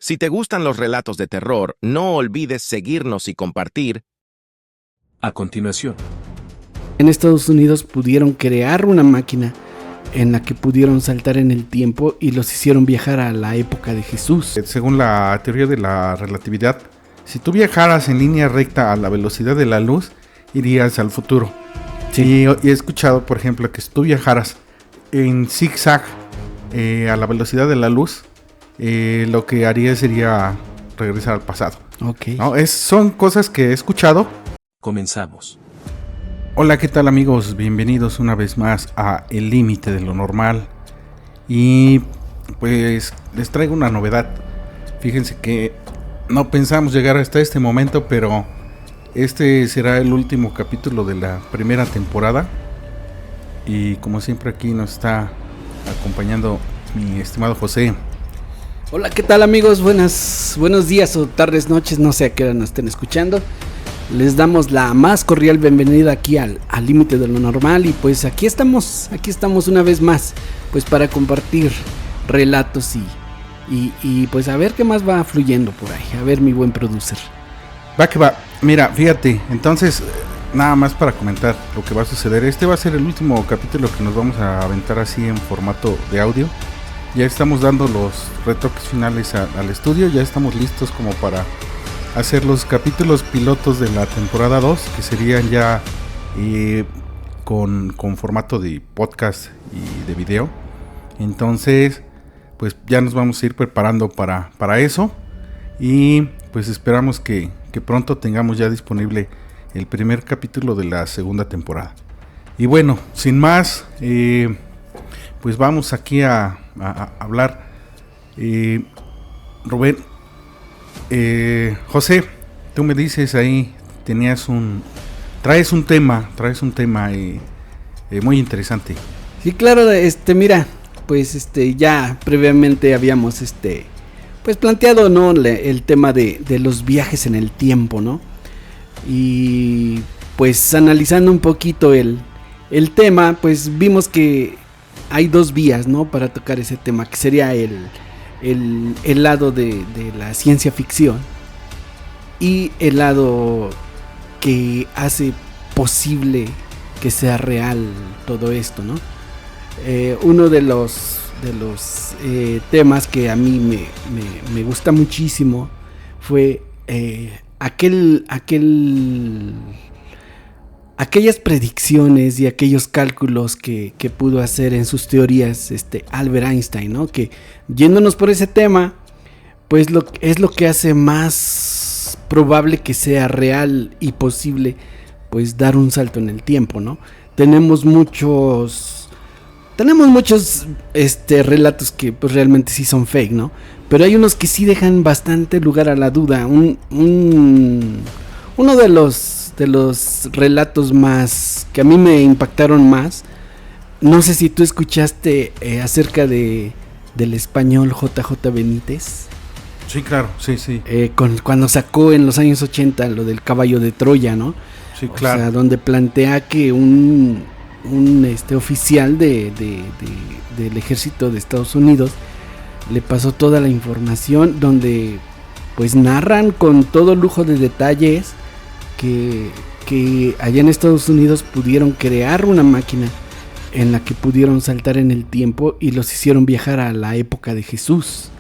Si te gustan los relatos de terror, no olvides seguirnos y compartir. A continuación, en Estados Unidos pudieron crear una máquina en la que pudieron saltar en el tiempo y los hicieron viajar a la época de Jesús. Según la teoría de la relatividad, si tú viajaras en línea recta a la velocidad de la luz, irías al futuro. Sí. Y he escuchado, por ejemplo, que si tú viajaras en zigzag a la velocidad de la luz, lo que haría sería regresar al pasado. Okay. ¿No? Son cosas que he escuchado. Comenzamos. Hola, ¿qué tal, amigos? Bienvenidos una vez más a El Límite de lo Normal. Y pues les traigo una novedad. Fíjense que no pensamos llegar hasta este momento, pero este será el último capítulo de la primera temporada. Y como siempre aquí nos está acompañando mi estimado José. Hola, ¿qué tal, amigos? Buenos días o tardes, noches, no sé a qué hora nos estén escuchando. Les damos la más cordial bienvenida aquí al Límite de lo Normal. Y pues aquí estamos una vez más, pues para compartir relatos y pues a ver qué más va fluyendo por ahí. A ver, mi buen producer. Va que va. Mira, fíjate, entonces nada más para comentar lo que va a suceder. Este va a ser el último capítulo que nos vamos a aventar así en formato de audio. Ya estamos dando los retoques finales al estudio. Ya estamos listos como para hacer los capítulos pilotos de la temporada 2, que serían ya con formato de podcast y de video. Entonces, pues ya nos vamos a ir preparando para eso. Y pues esperamos que pronto tengamos ya disponible el primer capítulo de la segunda temporada. Y bueno, sin más, pues vamos aquí a hablar. Rubén, José, tú me dices ahí, traes un tema muy interesante. Sí, claro, mira, pues ya previamente habíamos pues planteado, ¿no?, el tema de los viajes en el tiempo, ¿no? Y pues analizando un poquito el tema, pues vimos que hay dos vías, ¿no?, para tocar ese tema, que sería el lado de la ciencia ficción y el lado que hace posible que sea real todo esto, ¿no? Uno de los temas que a mí me gusta muchísimo fue aquellas predicciones y aquellos cálculos que pudo hacer en sus teorías Albert Einstein, ¿no? Que yéndonos por ese tema, pues es lo que hace más probable que sea real y posible, pues dar un salto en el tiempo, ¿no? Tenemos muchos relatos que pues realmente sí son fake, ¿no? Pero hay unos que sí dejan bastante lugar a la duda. Uno de los relatos más que a mí me impactaron más, no sé si tú escuchaste acerca del español JJ Benítez. Sí, claro, sí. Cuando sacó en los años 80 lo del caballo de Troya, ¿no? Sí, claro. O sea, donde plantea que un oficial del ejército de Estados Unidos le pasó toda la información, donde pues narran con todo lujo de detalles que allá en Estados Unidos pudieron crear una máquina en la que pudieron saltar en el tiempo y los hicieron viajar a la época de Jesús.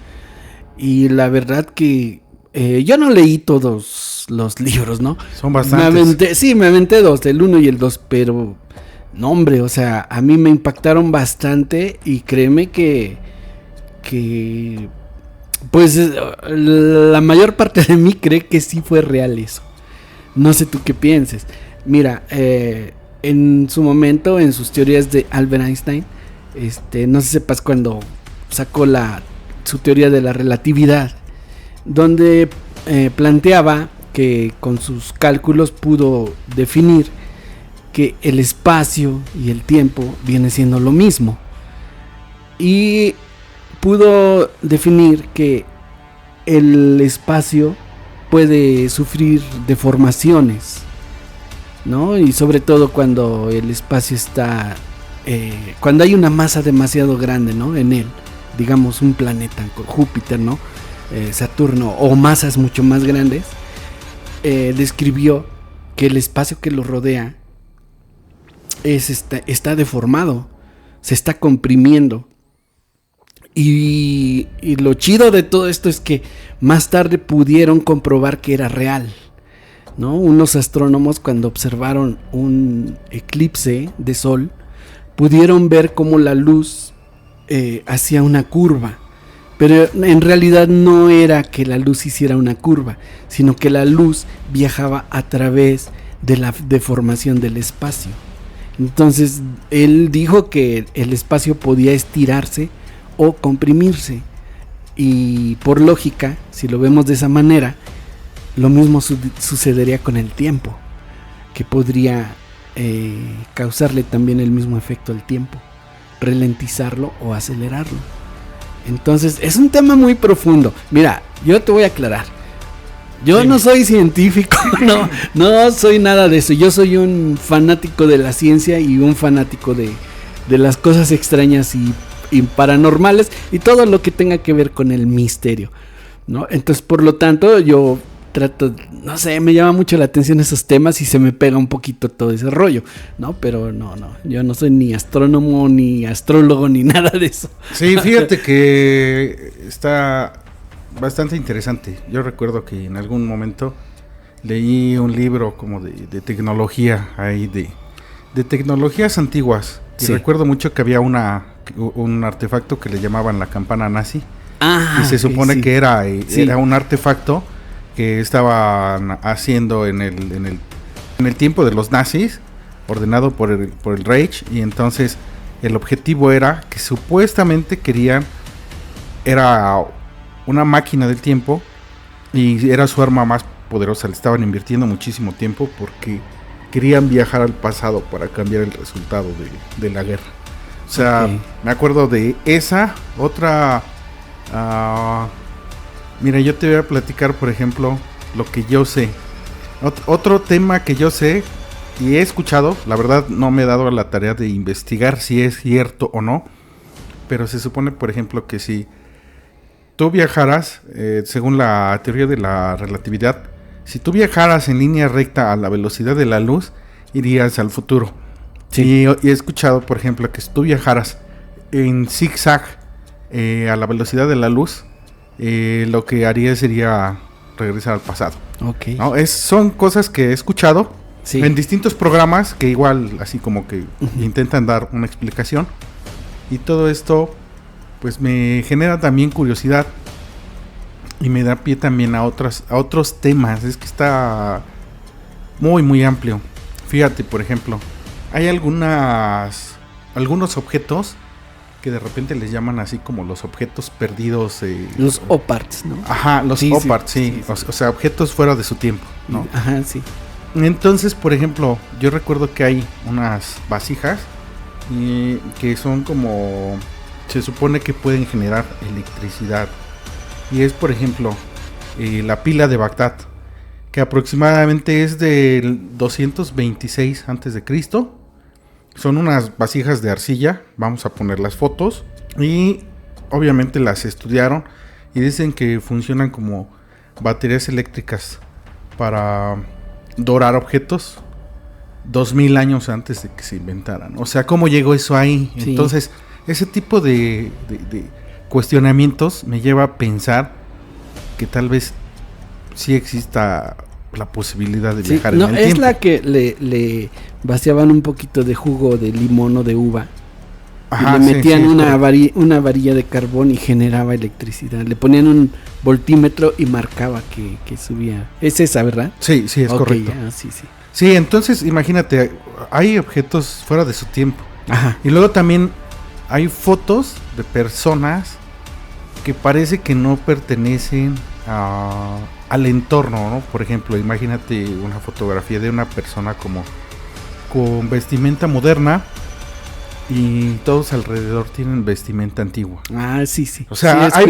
Y la verdad que yo no leí todos los libros, ¿no? Son bastantes. Me aventé dos, el 1 y el 2, pero no, hombre, o sea, a mí me impactaron bastante y créeme que pues la mayor parte de mí cree que sí fue real eso. No sé tú qué pienses. Mira, en su momento, en sus teorías de Albert Einstein, no sé si sepas cuando sacó su teoría de la relatividad, donde planteaba que con sus cálculos pudo definir que el espacio y el tiempo viene siendo lo mismo. Y pudo definir que el espacio puede sufrir deformaciones, ¿no? Y sobre todo cuando el espacio está, cuando hay una masa demasiado grande, ¿no?, en él, digamos un planeta, Júpiter, ¿no? Saturno o masas mucho más grandes, describió que el espacio que lo rodea está deformado, se está comprimiendo. Y lo chido de todo esto es que más tarde pudieron comprobar que era real, ¿no? Unos astrónomos, cuando observaron un eclipse de sol, pudieron ver cómo la luz hacía una curva. Pero en realidad no era que la luz hiciera una curva, sino que la luz viajaba a través de la deformación del espacio. Entonces él dijo que el espacio podía estirarse o comprimirse, y por lógica, si lo vemos de esa manera, lo mismo sucedería con el tiempo, que podría causarle también el mismo efecto al tiempo, ralentizarlo o acelerarlo. Entonces es un tema muy profundo. Mira, yo te voy a aclarar, yo no soy científico, no soy nada de eso. Yo soy un fanático de la ciencia y un fanático de las cosas extrañas y paranormales y todo lo que tenga que ver con el misterio, ¿no? Entonces, por lo tanto, yo trato, no sé, me llama mucho la atención esos temas y se me pega un poquito todo ese rollo, ¿no? Pero no, yo no soy ni astrónomo, ni astrólogo, ni nada de eso. Sí, fíjate que está bastante interesante. Yo recuerdo que en algún momento leí un libro como de tecnología, ahí de tecnologías antiguas. Y recuerdo mucho que había un artefacto que le llamaban la campana nazi. Y se supone que era un artefacto que estaban haciendo en el tiempo de los nazis, ordenado por el Reich. Y entonces el objetivo era que supuestamente era una máquina del tiempo, y era su arma más poderosa. Le estaban invirtiendo muchísimo tiempo porque querían viajar al pasado para cambiar el resultado de la guerra. O sea, me acuerdo de esa otra. Mira, yo te voy a platicar, por ejemplo, lo que yo sé. Otro tema que yo sé y he escuchado, la verdad no me he dado la tarea de investigar si es cierto o no, pero se supone, por ejemplo, que si tú viajaras, según la teoría de la relatividad, si tú viajaras en línea recta a la velocidad de la luz, irías al futuro. Sí. Y he escuchado, por ejemplo, que si tú viajaras en zigzag a la velocidad de la luz, lo que haría sería regresar al pasado. Okay. ¿No? Son cosas que he escuchado en distintos programas que igual así como que intentan dar una explicación. Y todo esto pues me genera también curiosidad y me da pie también a otros temas. Es que está muy muy amplio. Fíjate, por ejemplo, hay algunos objetos que de repente les llaman así como los objetos perdidos. Los OPARTs, ¿no? Ajá, los OPARTs, sí. O sea, objetos fuera de su tiempo, ¿no? Ajá, sí. Entonces, por ejemplo, yo recuerdo que hay unas vasijas que son como... Se supone que pueden generar electricidad. Y es, por ejemplo, la pila de Bagdad, que aproximadamente es del 226 a.C. Son unas vasijas de arcilla, vamos a poner las fotos, y obviamente las estudiaron y dicen que funcionan como baterías eléctricas para dorar objetos 2000 años antes de que se inventaran. O sea, ¿cómo llegó eso ahí? Sí. Entonces, ese tipo de cuestionamientos me lleva a pensar que tal vez sí exista la posibilidad de viajar en el tiempo. Es la que le vaciaban un poquito de jugo de limón o de uva. Ajá, y le metían una varilla de carbón y generaba electricidad. Le ponían un voltímetro y marcaba que subía. Es esa, ¿verdad? Sí, es correcto. Sí. Sí, entonces imagínate, hay objetos fuera de su tiempo. Ajá. Y luego también hay fotos de personas que parece que no pertenecen al entorno, ¿no? Por ejemplo, imagínate una fotografía de una persona como con vestimenta moderna y todos alrededor tienen vestimenta antigua. Sí. O sea, hay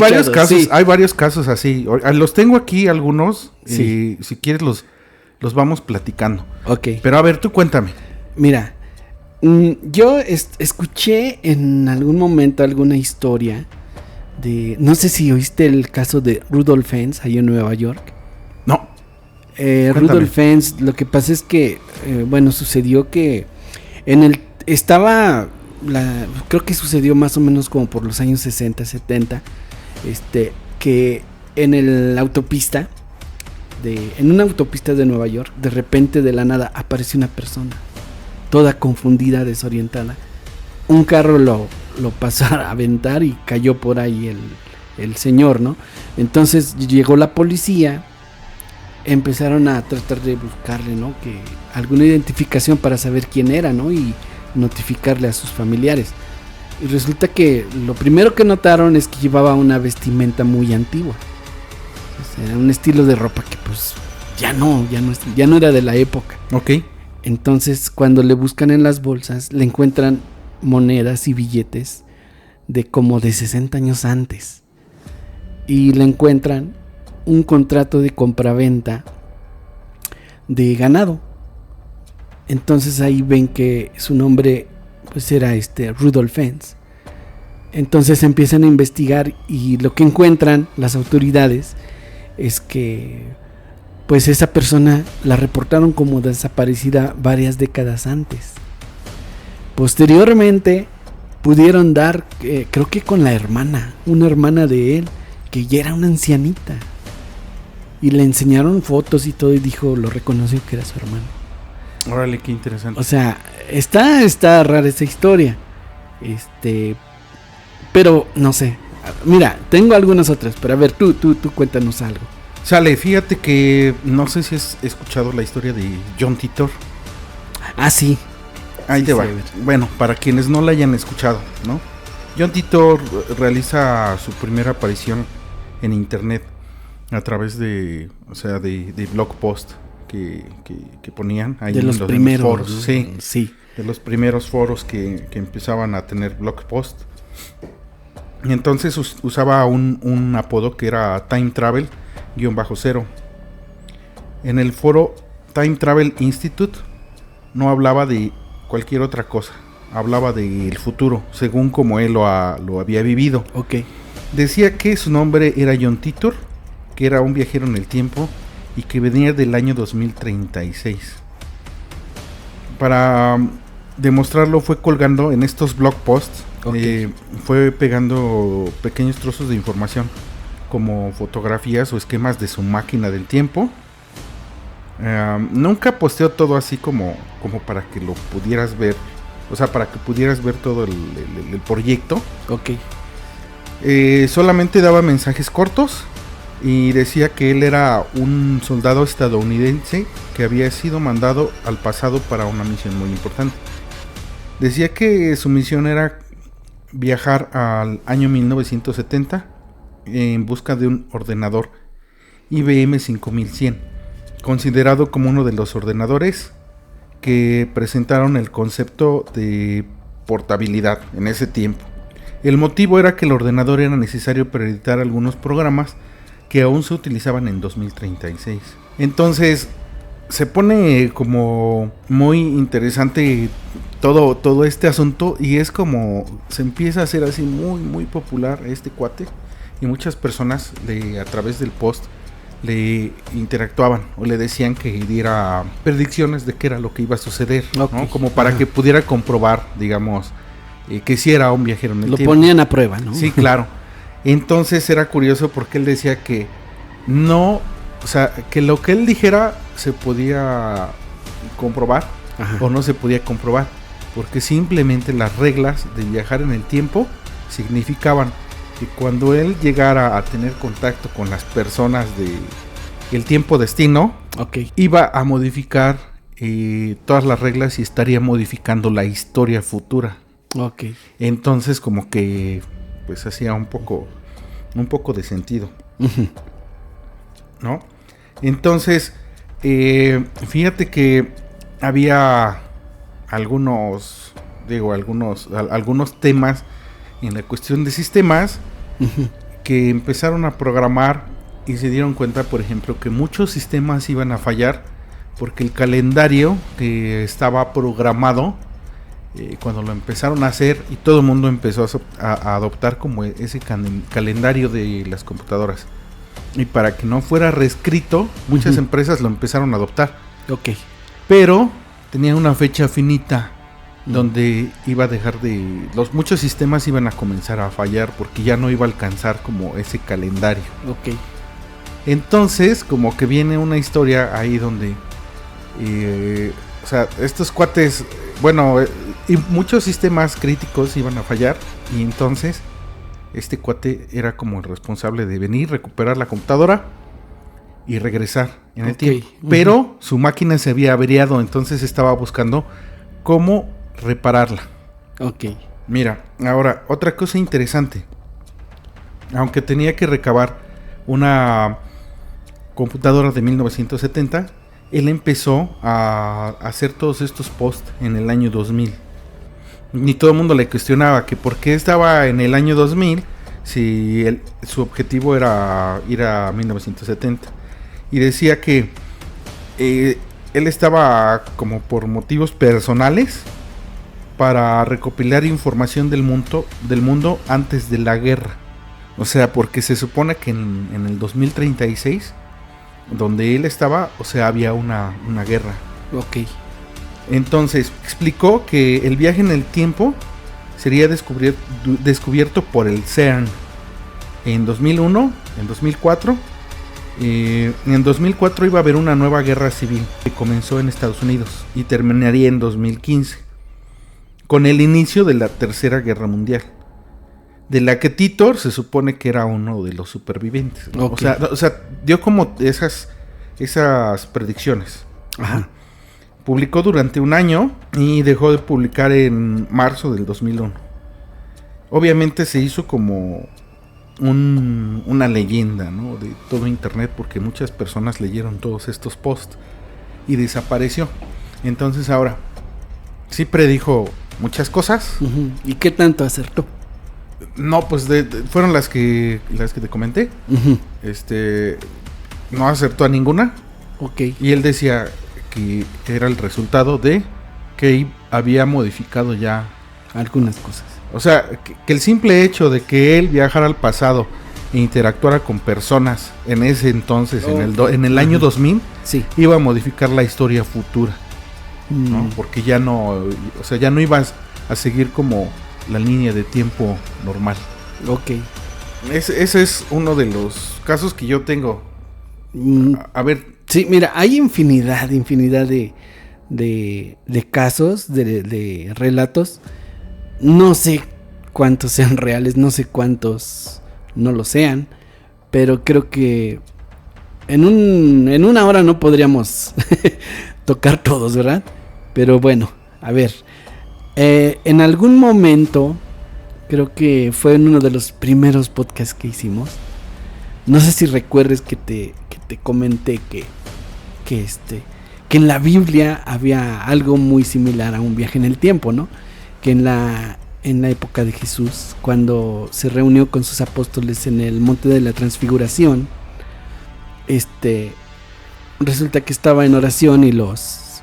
varios casos así. Los tengo aquí algunos y si quieres los vamos platicando. Ok. Pero a ver, tú cuéntame. Mira, yo escuché en algún momento alguna historia no sé si oíste el caso de Rudolf Hens ahí en Nueva York. No. Rudolf Hens, lo que pasa es que, sucedió que creo que sucedió más o menos como por los años 60, 70, que en una autopista de Nueva York, de repente de la nada apareció una persona, toda confundida, desorientada. Un carro lo pasó a aventar y cayó por ahí el señor, ¿no? Entonces llegó la policía, empezaron a tratar de buscarle, ¿no? Que alguna identificación para saber quién era, ¿no? Y notificarle a sus familiares. Y resulta que lo primero que notaron es que llevaba una vestimenta muy antigua. O sea, un estilo de ropa que pues ya no era de la época. Ok. Entonces, cuando le buscan en las bolsas, le encuentran monedas y billetes de como de 60 años antes. Y le encuentran un contrato de compraventa de ganado. Entonces ahí ven que su nombre pues era Rudolf Hens. Entonces empiezan a investigar y lo que encuentran las autoridades es que pues esa persona la reportaron como desaparecida varias décadas antes. Posteriormente pudieron dar, creo que con una hermana de él, que ya era una ancianita. Y le enseñaron fotos y todo y lo reconoció que era su hermano. Órale, qué interesante. O sea, está rara esa historia. Pero no sé. Mira, tengo algunas otras, pero a ver, tú cuéntanos algo. Sale, fíjate que no sé si has escuchado la historia de John Titor. Ah, sí. Ahí te va. Bueno, para quienes no la hayan escuchado, ¿no? John Titor realiza su primera aparición en internet a través de blog post que ponían ahí de los en primeros foros, ¿no? Sí. De los primeros foros que empezaban a tener blog post. Y entonces usaba un apodo que era Time Travel-0. En el foro Time Travel Institute no hablaba de cualquier otra cosa, hablaba del futuro, según como él lo había vivido. Ok. Decía que su nombre era John Titor, que era un viajero en el tiempo y que venía del año 2036. Para demostrarlo fue colgando en estos blog posts, fue pegando pequeños trozos de información como fotografías o esquemas de su máquina del tiempo. Nunca posteó todo así como para que lo pudieras ver, o sea, para que pudieras ver todo el proyecto. Ok. Solamente daba mensajes cortos y decía que él era un soldado estadounidense que había sido mandado al pasado para una misión muy importante. Decía que su misión era viajar al año 1970 en busca de un ordenador IBM 5100, considerado como uno de los ordenadores que presentaron el concepto de portabilidad en ese tiempo. El motivo era que el ordenador era necesario para editar algunos programas que aún se utilizaban en 2036. Entonces se pone como muy interesante todo este asunto y es como se empieza a hacer así muy muy popular este cuate y muchas personas a través del post le interactuaban o le decían que diera predicciones de qué era lo que iba a suceder, okay, ¿no? Como para que pudiera comprobar, digamos, que sí era un viajero en el tiempo. Lo ponían a prueba, ¿no? Sí, claro. Entonces era curioso porque él decía que no, o sea, que lo que él dijera se podía comprobar. Ajá. O no se podía comprobar, porque simplemente las reglas de viajar en el tiempo significaban que cuando él llegara a tener contacto con las personas del tiempo destino, okay, iba a modificar todas las reglas y estaría modificando la historia futura. Okay. Entonces como que pues hacía un poco de sentido, uh-huh, ¿no? Entonces fíjate que había algunos temas en la cuestión de sistemas, uh-huh, que empezaron a programar y se dieron cuenta, por ejemplo, que muchos sistemas iban a fallar porque el calendario que estaba programado cuando lo empezaron a hacer y todo el mundo empezó a adoptar como ese calendario de las computadoras. Y para que no fuera reescrito, muchas empresas lo empezaron a adoptar. Ok. Pero tenía una fecha finita donde iba a dejar de... muchos sistemas iban a comenzar a fallar porque ya no iba a alcanzar como ese calendario. Ok. Entonces, como que viene una historia ahí donde... o sea, estos cuates... Bueno, y muchos sistemas críticos iban a fallar. Y entonces, este cuate era como el responsable de venir, recuperar la computadora y regresar en el tiempo. Pero su máquina se había averiado, entonces estaba buscando cómo repararla. Ok. Mira, ahora, otra cosa interesante. Aunque tenía que recabar una computadora de 1970, él empezó a hacer todos estos posts en el año 2000. Ni todo el mundo le cuestionaba que por qué estaba en el año 2000 si su objetivo era ir a 1970. Y decía que él estaba como por motivos personales para recopilar información del mundo antes de la guerra. O sea, porque se supone que en el 2036, donde él estaba, o sea, había una guerra. Ok. Entonces, explicó que el viaje en el tiempo sería descubierto por el CERN en 2001, en 2004. En 2004 iba a haber una nueva guerra civil que comenzó en Estados Unidos y terminaría en 2015, con el inicio de la Tercera Guerra Mundial, de la que Titor se supone que era uno de los supervivientes, ¿no? Okay. O sea, dio como esas predicciones. Ajá. Publicó durante un año y dejó de publicar en marzo del 2001. Obviamente se hizo como una leyenda, ¿no?, de todo internet, porque muchas personas leyeron todos estos posts y desapareció. Entonces ahora sí predijo muchas cosas. Uh-huh. ¿Y qué tanto acertó? No, pues fueron las que te comenté. Uh-huh. No acertó a ninguna. Ok. Y él decía que era el resultado de que había modificado ya algunas cosas. O sea, que el simple hecho de que él viajara al pasado e interactuara con personas en ese entonces, en el año 2000, sí, iba a modificar la historia futura, ¿no? Porque ya no ibas a seguir como la línea de tiempo normal. Ok. Ese es uno de los casos que yo tengo. A ver. Sí, mira, hay infinidad de casos, de relatos. No sé cuántos sean reales, no sé cuántos no lo sean, pero creo que en una hora no podríamos tocar todos, ¿verdad? Pero bueno, a ver, en algún momento, creo que fue en uno de los primeros podcasts que hicimos, no sé si recuerdes que te comenté que en la Biblia había algo muy similar a un viaje en el tiempo, ¿no? Que en la época de Jesús, cuando se reunió con sus apóstoles en el monte de la transfiguración, resulta que estaba en oración y los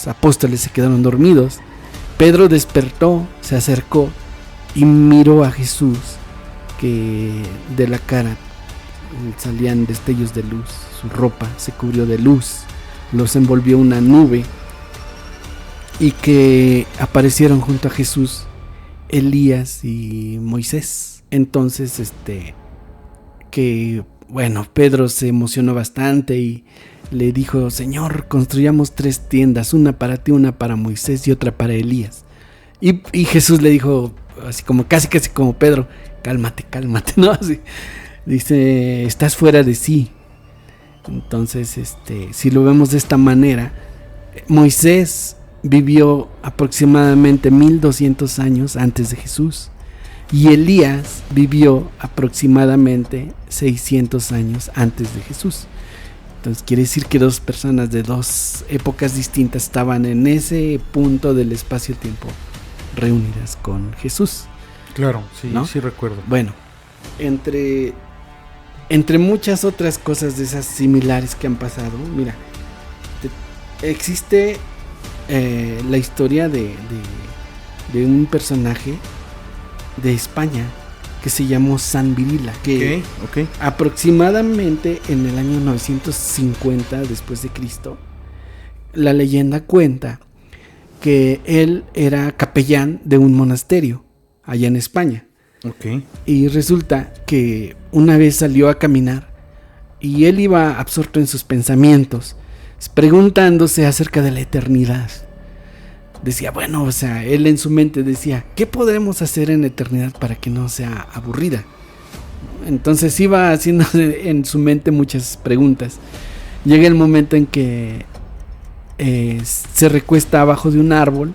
apóstoles se quedaron dormidos. Pedro despertó, se acercó y miró a Jesús, que de la cara salían destellos de luz, su ropa se cubrió de luz, los envolvió una nube, y que aparecieron junto a Jesús Elías y Moisés. Entonces, Pedro se emocionó bastante y le dijo: Señor, construyamos 3 tiendas, una para ti, una para Moisés y otra para Elías. Y Jesús le dijo, así como casi como Pedro: cálmate, ¿no? Así, dice: estás fuera de sí. Entonces, si lo vemos de esta manera, Moisés vivió aproximadamente 1200 años antes de Jesús y Elías vivió aproximadamente 600 años antes de Jesús. Entonces quiere decir que 2 personas de 2 épocas distintas estaban en ese punto del espacio-tiempo reunidas con Jesús. Claro, sí, ¿no? Sí recuerdo. Bueno, entre muchas otras cosas de esas similares que han pasado, mira, existe la historia de de un personaje de España que se llamó San Virila, que Ok. aproximadamente en el año 950 después de Cristo, la leyenda cuenta que él era capellán de un monasterio allá en España. Ok. Y resulta que una vez salió a caminar y él iba absorto en sus pensamientos, preguntándose acerca de la eternidad. Decía, bueno, o sea, él en su mente decía, ¿qué podremos hacer en la eternidad para que no sea aburrida? Entonces iba haciendo en su mente muchas preguntas. Llega el momento en que se recuesta abajo de un árbol,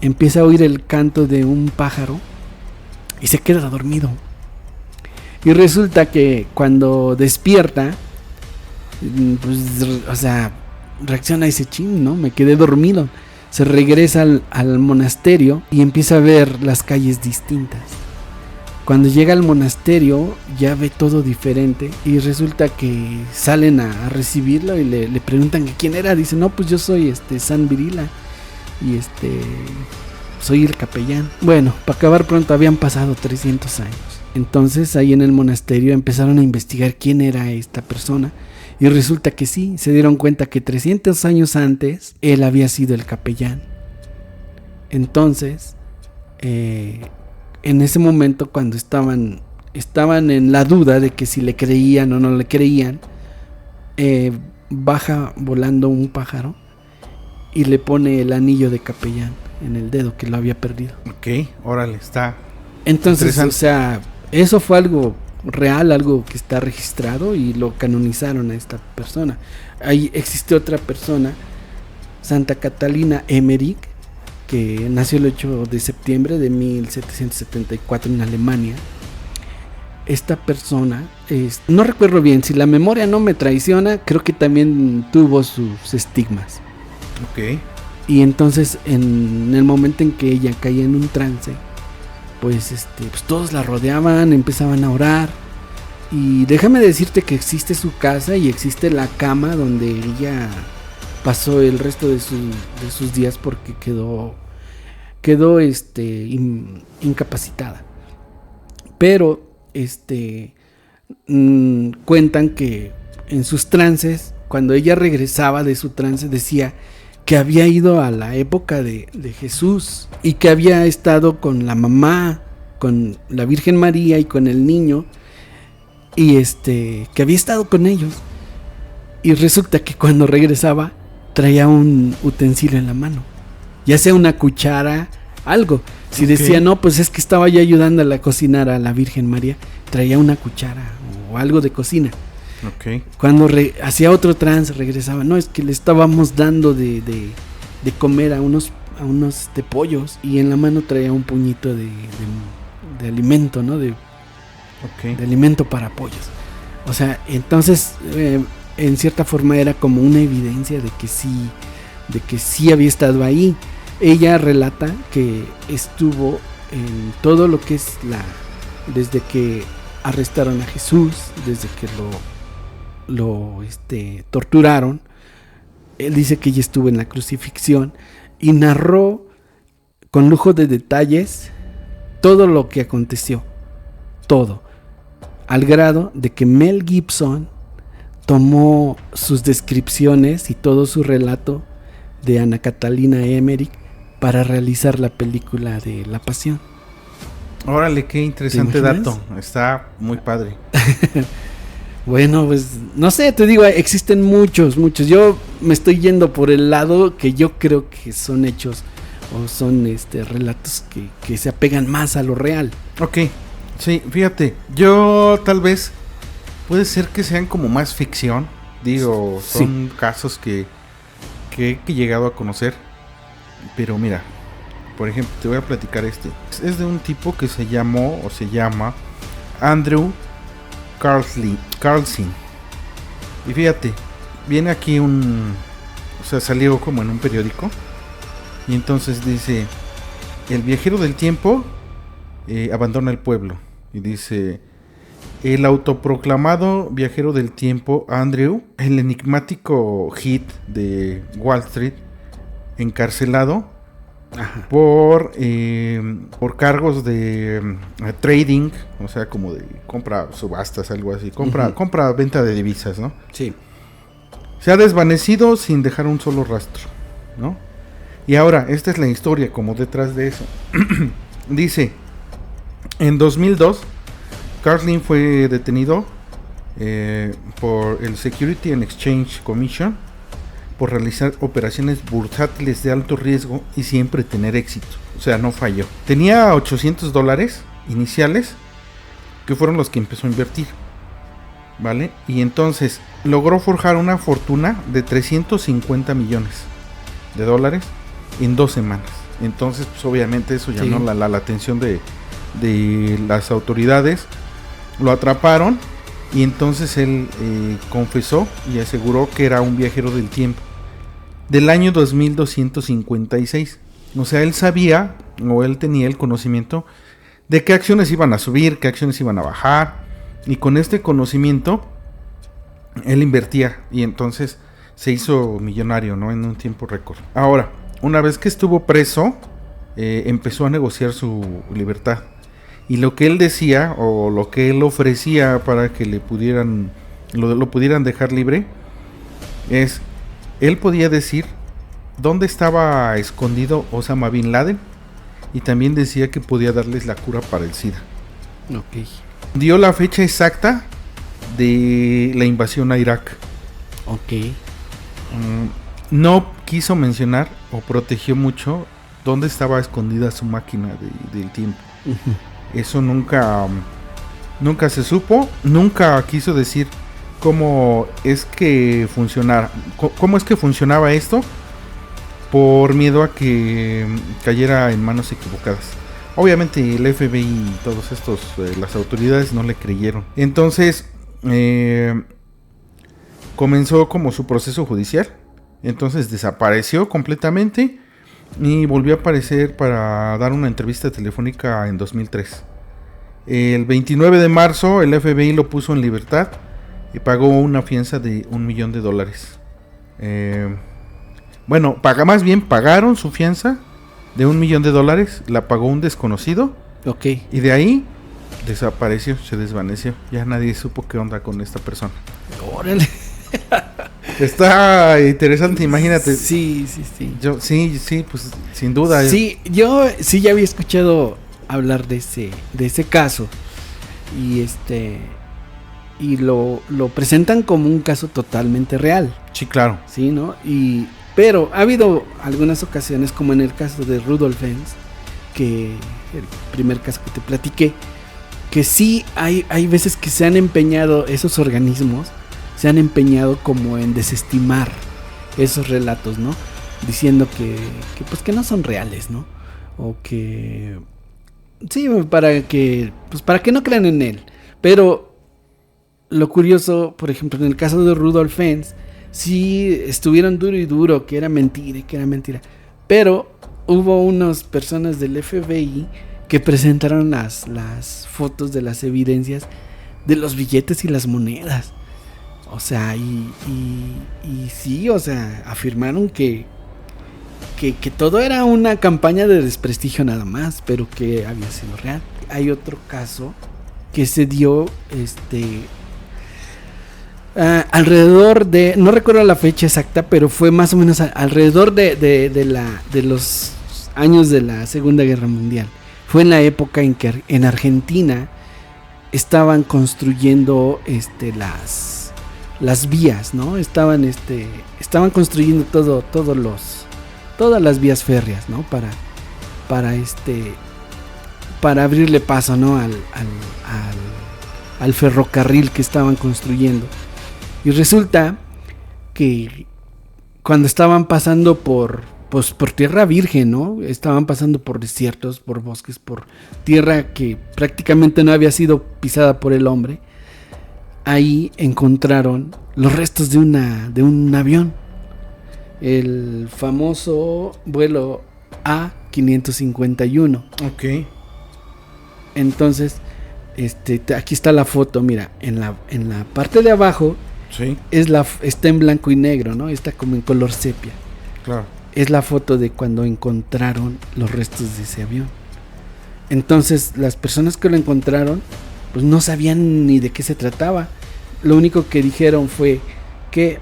empieza a oír el canto de un pájaro y se queda dormido. Y resulta que cuando despierta, pues, o sea, reacciona y dice, ching, ¿no? Me quedé dormido. Se regresa al monasterio y empieza a ver las calles distintas. Cuando llega al monasterio ya ve todo diferente y resulta que salen a recibirlo y le preguntan que quién era. Dice, no, pues yo soy San Virila y soy el capellán. Bueno, para acabar pronto habían pasado 300 años. Entonces ahí en el monasterio empezaron a investigar quién era esta persona. Y resulta que sí, se dieron cuenta que 300 años antes él había sido el capellán. Entonces, en ese momento cuando estaban en la duda de que si le creían o no le creían, baja volando un pájaro y le pone el anillo de capellán en el dedo que lo había perdido. Ok, órale, está. Entonces, o sea, eso fue algo real, algo que está registrado y lo canonizaron a esta persona. Ahí existe otra persona, Santa Catalina Emmerich, que nació el 8 de septiembre de 1774 en Alemania. Esta persona, no recuerdo bien, si la memoria no me traiciona, creo que también tuvo sus estigmas. Ok. Y entonces en el momento en que ella caía en un trance, pues todos la rodeaban, empezaban a orar. Y déjame decirte que existe su casa y existe la cama donde ella pasó el resto de sus días porque quedó incapacitada. Pero cuentan que en sus trances, cuando ella regresaba de su trance, decía que había ido a la época de Jesús y que había estado con la mamá, con la Virgen María y con el niño, y que había estado con ellos. Y resulta que cuando regresaba traía un utensilio en la mano, ya sea una cuchara, algo. Si decía, no, pues es que estaba ya ayudando a cocinar a la Virgen María, traía una cuchara o algo de cocina. Ok. Cuando hacía otro trance regresaba, no, es que le estábamos dando de comer a unos pollos y en la mano traía un puñito de alimento, ¿no? De alimento para pollos. O sea, entonces en cierta forma era como una evidencia de que sí había estado ahí. Ella relata que estuvo en todo lo que es desde que arrestaron a Jesús, desde que lo torturaron. Él dice que ella estuvo en la crucifixión y narró con lujo de detalles todo lo que aconteció, todo, al grado de que Mel Gibson tomó sus descripciones y todo su relato de Ana Catalina Emmerich para realizar la película de La Pasión. Órale, qué interesante dato, está muy padre. Bueno, pues no sé, te digo, existen muchos. Yo me estoy yendo por el lado que yo creo que son hechos o son relatos que se apegan más a lo real. Ok, sí, fíjate, yo tal vez puede ser que sean como más ficción. Digo, son casos que he llegado a conocer. Pero mira, por ejemplo, te voy a platicar es de un tipo que se llama Andrew Carlson. Y fíjate, viene aquí salió como en un periódico. Y entonces dice, el viajero del tiempo abandona el pueblo. Y dice, el autoproclamado viajero del tiempo Andrew, el enigmático hit de Wall Street, encarcelado Ajá. por cargos de trading, o sea, como de compra, subastas, algo así, compra, venta de divisas, ¿no? Sí. Se ha desvanecido sin dejar un solo rastro, ¿no? Y ahora, esta es la historia como detrás de eso. Dice, en 2002, Carlin fue detenido por el Security and Exchange Commission por realizar operaciones bursátiles de alto riesgo y siempre tener éxito. O sea, no falló. Tenía $800 iniciales, que fueron los que empezó a invertir, ¿vale? Y entonces logró forjar una fortuna de $350 millones en 2 semanas. Entonces, pues obviamente eso llamó la atención de las autoridades. Lo atraparon y entonces él confesó y aseguró que era un viajero del tiempo del año 2256. O sea, él sabía, o él tenía el conocimiento de qué acciones iban a subir, qué acciones iban a bajar, y con este conocimiento él invertía y entonces se hizo millonario, ¿no? En un tiempo récord. Ahora, una vez que estuvo preso, empezó a negociar su libertad. Y lo que él decía, o lo que él ofrecía para que lo pudieran dejar libre, es, él podía decir dónde estaba escondido Osama Bin Laden, y también decía que podía darles la cura para el SIDA. Ok. Dio la fecha exacta de la invasión a Irak. Ok. No quiso mencionar o protegió mucho dónde estaba escondida su máquina del tiempo. Eso nunca se supo. Nunca quiso decir cómo es que funcionaba esto, por miedo a que cayera en manos equivocadas. Obviamente el FBI y todos estos, las autoridades no le creyeron. Entonces comenzó como su proceso judicial. Entonces desapareció completamente y volvió a aparecer para dar una entrevista telefónica en 2003. El 29 de marzo el FBI lo puso en libertad y pagó una fianza de $1 millón. Pagaron su fianza de $1 millón, la pagó un desconocido. Ok. Y de ahí desapareció, se desvaneció. Ya nadie supo qué onda con esta persona. Órale. Está interesante, imagínate. Sí. Pues sin duda. Sí, yo sí ya había escuchado hablar de ese caso. Y lo presentan como un caso totalmente real. Sí, claro. Sí, ¿no? Pero ha habido algunas ocasiones, como en el caso de Rudolf Hess, que el primer caso que te platiqué, que sí hay veces que se han empeñado esos organismos, se han empeñado como en desestimar esos relatos, ¿no? Diciendo que no son reales, ¿no? O que sí, para que no crean en él. Pero lo curioso, por ejemplo, en el caso de Rudolf Hess, sí estuvieron duro y duro que era mentira. Pero hubo unas personas del FBI que presentaron las fotos de las evidencias de los billetes y las monedas. O sea, y sí, o sea, afirmaron que todo era una campaña de desprestigio nada más, pero que había sido real. Hay otro caso que se dio, alrededor de, no recuerdo la fecha exacta, pero fue más o menos alrededor de los años de la Segunda Guerra Mundial. Fue en la época en que en Argentina estaban construyendo las vías, ¿no? Estaban construyendo todas las vías férreas, ¿no? Para abrirle paso, ¿no? al ferrocarril que estaban construyendo. Y resulta que cuando estaban pasando por tierra virgen, ¿no? Estaban pasando por desiertos, por bosques, por tierra que prácticamente no había sido pisada por el hombre. Ahí encontraron los restos de un avión, el famoso vuelo A551. Ok. Entonces, aquí está la foto, mira, en la parte de abajo, sí, está en blanco y negro, ¿no? Está como en color sepia. Claro. es la foto de cuando encontraron los restos de ese avión. Entonces las personas que lo encontraron pues no sabían ni de qué se trataba. Lo único que dijeron fue que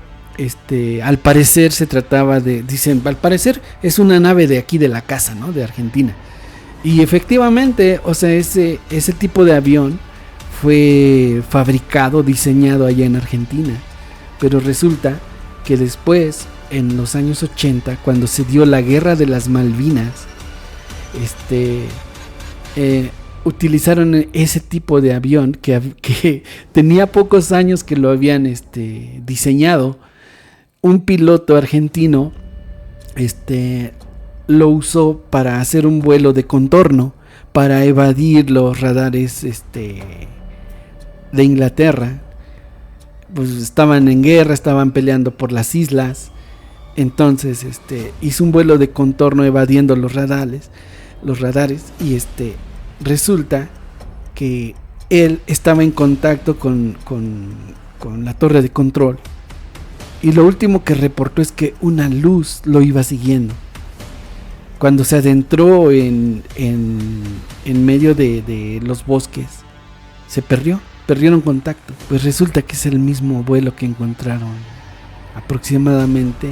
al parecer se trataba de, dicen, al parecer es una nave de aquí de la casa, ¿no? De Argentina. Y efectivamente, o sea, ese tipo de avión fue fabricado, diseñado allá en Argentina. Pero resulta que después, en los años 80, cuando se dio la guerra de las Malvinas, utilizaron ese tipo de avión que tenía pocos años que lo habían diseñado. Un piloto argentino lo usó para hacer un vuelo de contorno para evadir los radares de Inglaterra. Pues estaban en guerra, estaban peleando por las islas. Entonces hizo un vuelo de contorno evadiendo los radares y resulta que él estaba en contacto con la torre de control, y lo último que reportó es que una luz lo iba siguiendo. Cuando se adentró en medio de los bosques, se perdieron contacto. Pues resulta que es el mismo vuelo que encontraron aproximadamente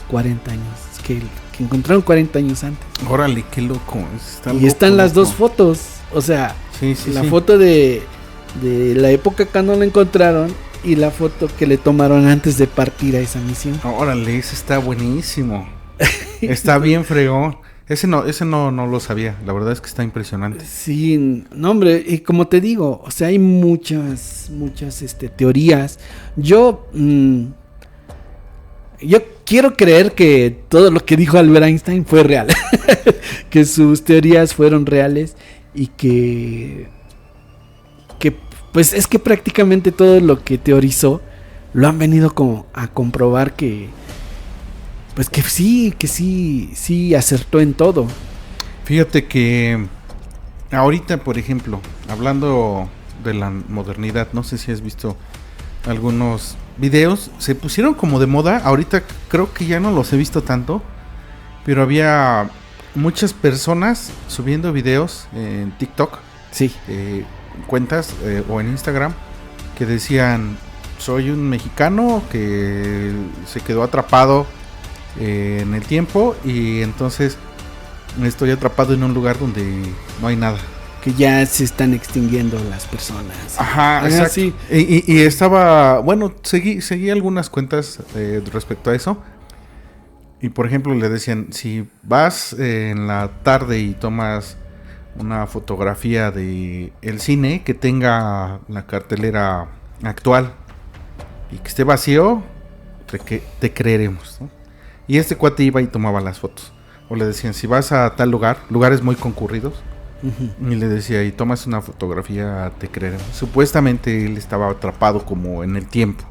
40 años, que encontraron 40 años antes. Órale, qué loco. Y están las dos fotos, o sea, la foto de la época cuando lo encontraron y la foto que le tomaron antes de partir a esa misión. Órale, ese está buenísimo. Está bien fregón. Ese no lo sabía. La verdad es que está impresionante. Sí, no, hombre, y como te digo, o sea, hay muchas teorías. Yo quiero creer que todo lo que dijo Albert Einstein fue real. Que sus teorías fueron reales y que pues es que prácticamente todo lo que teorizó lo han venido como a comprobar que pues que sí acertó en todo. Fíjate que ahorita, por ejemplo, hablando de la modernidad, no sé si has visto algunos videos, se pusieron como de moda. Ahorita creo que ya no los he visto tanto, pero había muchas personas subiendo videos en TikTok, sí, cuentas o en Instagram, que decían: soy un mexicano que se quedó atrapado en el tiempo y entonces estoy atrapado en un lugar donde no hay nada. Que ya se están extinguiendo las personas. Ajá, exacto. Sí. Y estaba, bueno, seguí algunas cuentas respecto a eso. Y por ejemplo le decían: si vas en la tarde y tomas una fotografía de el cine que tenga la cartelera actual y que esté vacío, te creeremos, ¿no? Y este cuate iba y tomaba las fotos. O le decían: si vas a tal lugar, lugares muy concurridos, y le decía: y tomas una fotografía, te creeremos. Supuestamente él estaba atrapado como en el tiempo.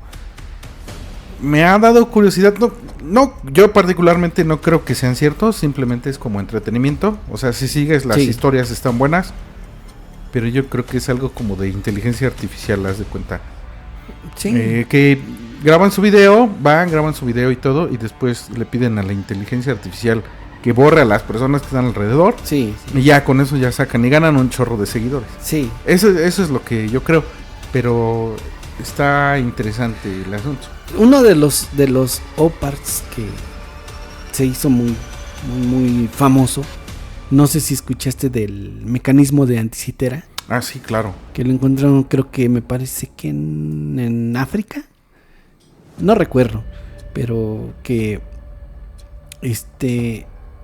Me ha dado curiosidad. No, yo particularmente no creo que sean ciertos. Simplemente es como entretenimiento. O sea, si sigues las historias están buenas, pero yo creo que es algo como de inteligencia artificial, haz de cuenta. Sí. Que graban su video y todo, y después le piden a la inteligencia artificial que borre a las personas que están alrededor. Sí. Y ya con eso ya sacan y ganan un chorro de seguidores. Sí. Eso es lo que yo creo. Pero está interesante el asunto. Uno de los OPARTs que se hizo muy, muy, muy famoso, no sé si escuchaste del mecanismo de anticitera. Ah, sí, claro. Que lo encontraron, creo que me parece que en África. No recuerdo, pero que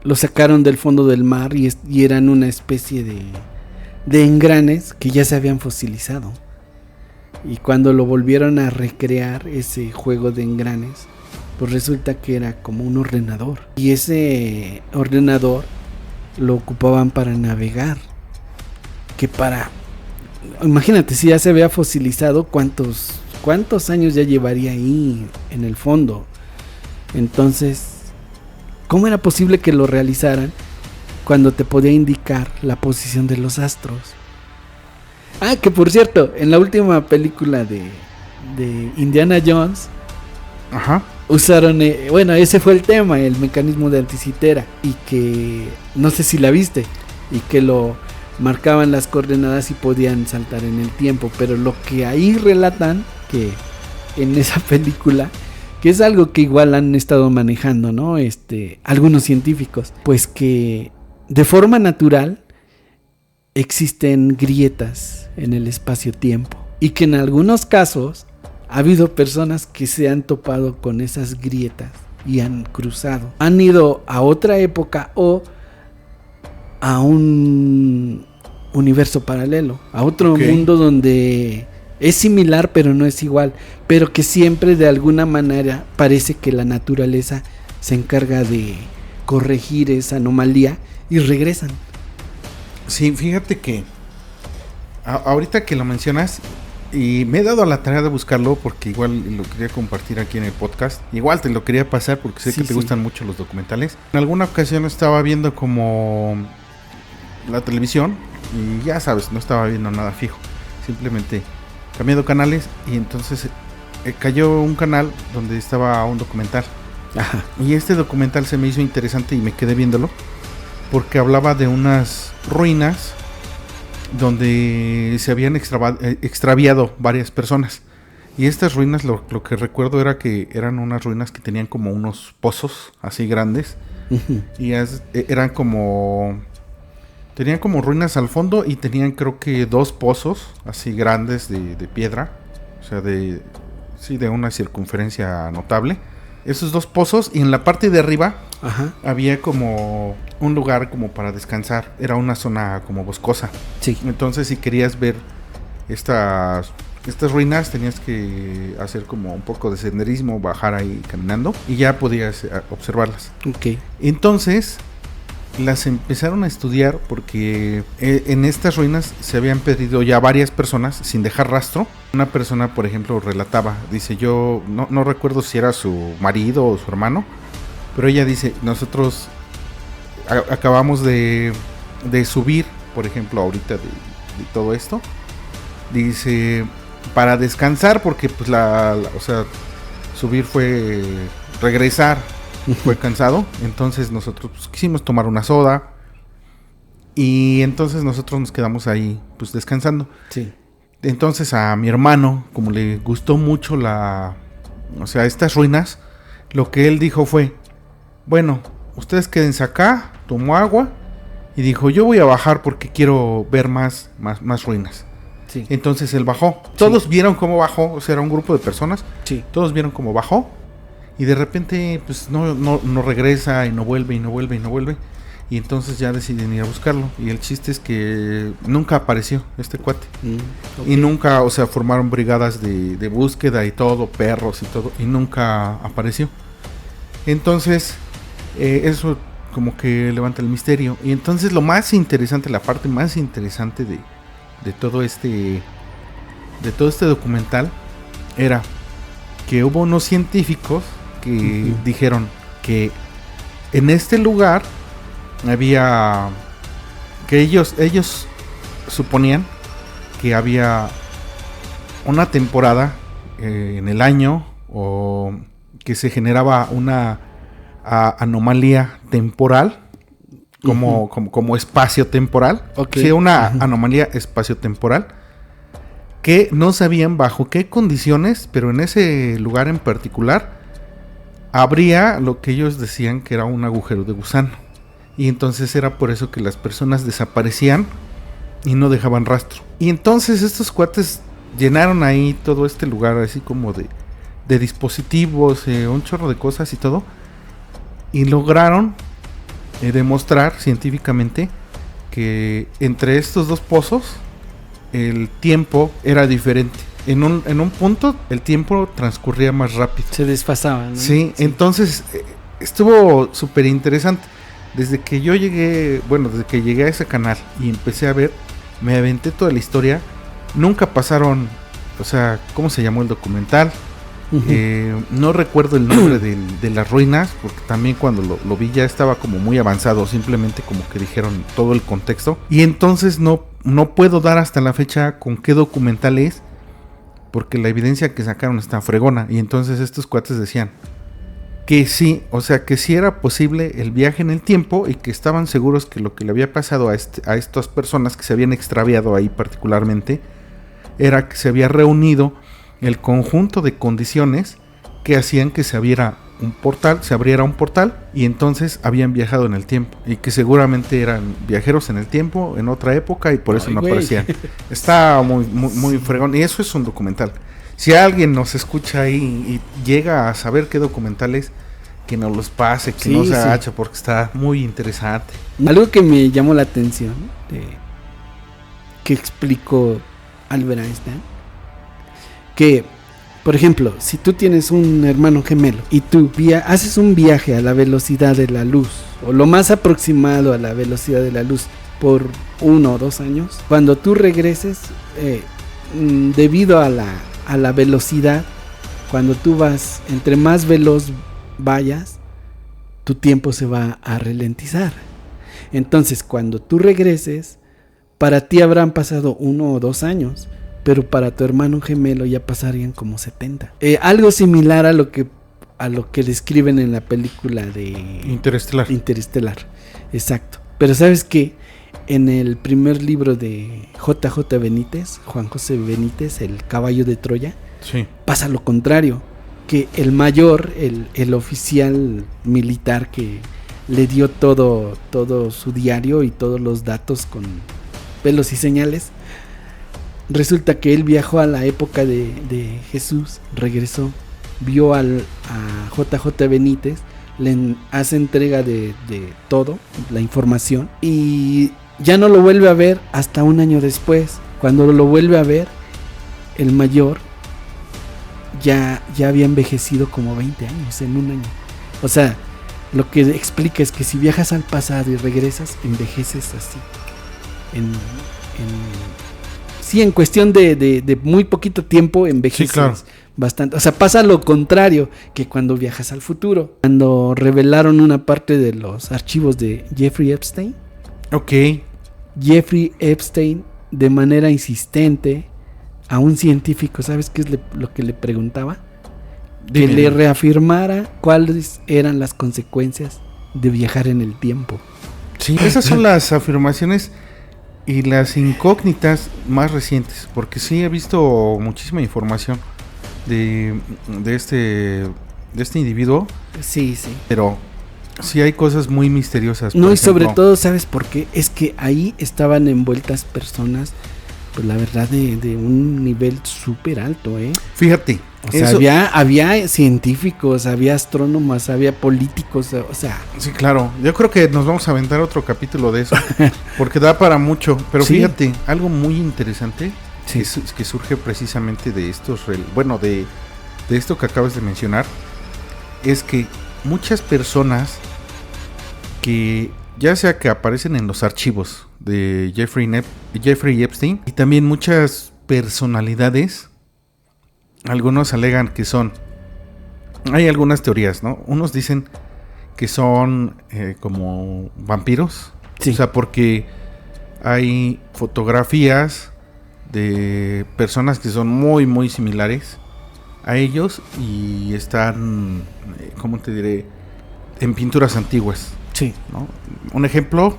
lo sacaron del fondo del mar y eran una especie de engranes que ya se habían fosilizado. Y cuando lo volvieron a recrear, ese juego de engranes, pues resulta que era como un ordenador. Y ese ordenador lo ocupaban para navegar. Imagínate, si ya se había fosilizado, ¿cuántos años ya llevaría ahí en el fondo? Entonces, ¿cómo era posible que lo realizaran cuando te podía indicar la posición de los astros? Ah, que por cierto, en la última película de Indiana Jones, ajá, usaron, bueno, ese fue el tema, el mecanismo de anticitera, y que no sé si la viste, y que lo marcaban las coordenadas y podían saltar en el tiempo, pero lo que ahí relatan que en esa película, que es algo que igual han estado manejando, ¿no? Algunos científicos, pues que de forma natural existen grietas en el espacio-tiempo y que en algunos casos ha habido personas que se han topado con esas grietas y han cruzado, han ido a otra época o a un universo paralelo, a otro mundo donde es similar pero no es igual, pero que siempre de alguna manera parece que la naturaleza se encarga de corregir esa anomalía y regresan. Sí, fíjate que ahorita que lo mencionas, y me he dado a la tarea de buscarlo porque igual lo quería compartir aquí en el podcast. Igual te lo quería pasar porque sé que te gustan mucho los documentales. En alguna ocasión estaba viendo como la televisión y ya sabes, no estaba viendo nada fijo. Simplemente cambiando canales y entonces cayó un canal donde estaba un documental. Ajá. Y este documental se me hizo interesante y me quedé viéndolo porque hablaba de unas ruinas donde se habían extraviado varias personas. Y estas ruinas, lo que recuerdo era que eran unas ruinas que tenían como unos pozos así grandes. Uh-huh. Y eran como... tenían como ruinas al fondo y tenían creo que 2 pozos así grandes de piedra. O sea, de una circunferencia notable. Esos 2 pozos, y en la parte de arriba, ajá, había como un lugar como para descansar. Era una zona como boscosa. Sí. Entonces, si querías ver estas ruinas, tenías que hacer como un poco de senderismo, bajar ahí caminando, y ya podías observarlas. Ok. Entonces, las empezaron a estudiar porque en estas ruinas se habían perdido ya varias personas sin dejar rastro. Una persona, por ejemplo, relataba, dice, yo no recuerdo si era su marido o su hermano, pero ella dice, nosotros acabamos de subir, por ejemplo, ahorita de todo esto, dice, para descansar, porque pues o sea, subir fue regresar, fue cansado, entonces nosotros pues, quisimos tomar una soda y entonces nosotros nos quedamos ahí pues descansando. Sí. Entonces a mi hermano, como le gustó mucho estas ruinas, lo que él dijo fue, bueno, ustedes quédense acá, tomó agua y dijo, yo voy a bajar porque quiero ver más ruinas. Sí. Entonces él bajó. Todos vieron cómo bajó, o sea, era un grupo de personas. Sí. Todos vieron cómo bajó. Y de repente, pues no regresa y no vuelve. Y entonces ya deciden ir a buscarlo. Y el chiste es que nunca apareció este cuate. Okay. Y nunca, o sea, formaron brigadas de búsqueda y todo, perros y todo. Y nunca apareció. Entonces, eso como que levanta el misterio. Y entonces lo más interesante, la parte más interesante de todo este documental era que hubo unos científicos que dijeron que en este lugar había, que ellos suponían que había una temporada en el año, o que se generaba una anomalía temporal como espacio temporal. Okay. Sí, una anomalía espacio-temporal que no sabían bajo qué condiciones, pero en ese lugar en particular habría lo que ellos decían que era un agujero de gusano. Y entonces era por eso que las personas desaparecían y no dejaban rastro. Y entonces estos cuates llenaron ahí todo este lugar así como de dispositivos, un chorro de cosas y todo. Y lograron demostrar científicamente que entre estos 2 pozos el tiempo era diferente. En un punto el tiempo transcurría más rápido. Se desfasaba, ¿no? Sí, entonces estuvo súper interesante. Desde que llegué a ese canal y empecé a ver, me aventé toda la historia. Nunca pasaron, o sea, ¿cómo se llamó el documental? No recuerdo el nombre de las ruinas, porque también cuando lo vi ya estaba como muy avanzado, simplemente como que dijeron todo el contexto. Y entonces no puedo dar hasta la fecha con qué documental es, porque la evidencia que sacaron está fregona. Y entonces estos cuates decían, que sí, o sea, que sí era posible el viaje en el tiempo y que estaban seguros que lo que le había pasado a estas personas que se habían extraviado ahí particularmente era que se había reunido el conjunto de condiciones que hacían que se abriera un portal y entonces habían viajado en el tiempo y que seguramente eran viajeros en el tiempo en otra época y por eso no aparecían. Está muy fregón y eso es un documental. Si alguien nos escucha ahí y llega a saber qué documental es, que nos los pase, que no se agache porque está muy interesante. Algo que me llamó la atención que explicó Albert Einstein, que por ejemplo, si tú tienes un hermano gemelo y tú haces un viaje a la velocidad de la luz, o lo más aproximado a la velocidad de la luz, por 1 o 2 años, cuando tú regreses, debido a la velocidad, cuando tú vas, entre más veloz vayas, tu tiempo se va a ralentizar. Entonces, cuando tú regreses, para ti habrán pasado 1 o 2 años, pero para tu hermano gemelo ya pasarían como 70. Algo similar a lo que describen en la película de Interestelar. Exacto. Pero ¿sabes qué? En el primer libro de JJ Benítez, Juan José Benítez, El caballo de Troya, sí, pasa lo contrario, que el mayor, el oficial militar que le dio todo su diario y todos los datos con pelos y señales, resulta que él viajó a la época de Jesús, regresó, vio a JJ Benítez, le hace entrega de todo, la información, y ya no lo vuelve a ver hasta 1 año después. Cuando lo vuelve a ver, el mayor ya había envejecido como 20 años en 1 año. O sea, lo que explica es que si viajas al pasado y regresas, envejeces así. En cuestión de muy poquito tiempo envejeces. Sí, claro. Bastante. O sea, pasa lo contrario que cuando viajas al futuro. Cuando revelaron una parte de los archivos de Jeffrey Epstein. Ok. Jeffrey Epstein, de manera insistente, a un científico, ¿sabes qué es lo que le preguntaba? Que le reafirmara cuáles eran las consecuencias de viajar en el tiempo. Sí, esas son las afirmaciones y las incógnitas más recientes, porque sí he visto muchísima información de este individuo. Sí. Pero sí hay cosas muy misteriosas. No, y sobre todo, ¿sabes por qué? Es que ahí estaban envueltas personas, pues la verdad, de un nivel súper alto, ¿eh? Fíjate. O sea, había científicos, había astrónomos, había políticos, o sea... Sí, claro. Yo creo que nos vamos a aventar otro capítulo de eso, porque da para mucho. Pero sí, fíjate, algo muy interesante que surge precisamente de estos... Bueno, de esto que acabas de mencionar, es que muchas personas que ya sea que aparecen en los archivos de Jeffrey Epstein, y también muchas personalidades, algunos alegan que hay algunas teorías, ¿no? Unos dicen que son como vampiros, sí. O sea, porque hay fotografías de personas que son muy, muy similares a ellos y están, ¿cómo te diré? En pinturas antiguas. Sí. ¿No? Un ejemplo,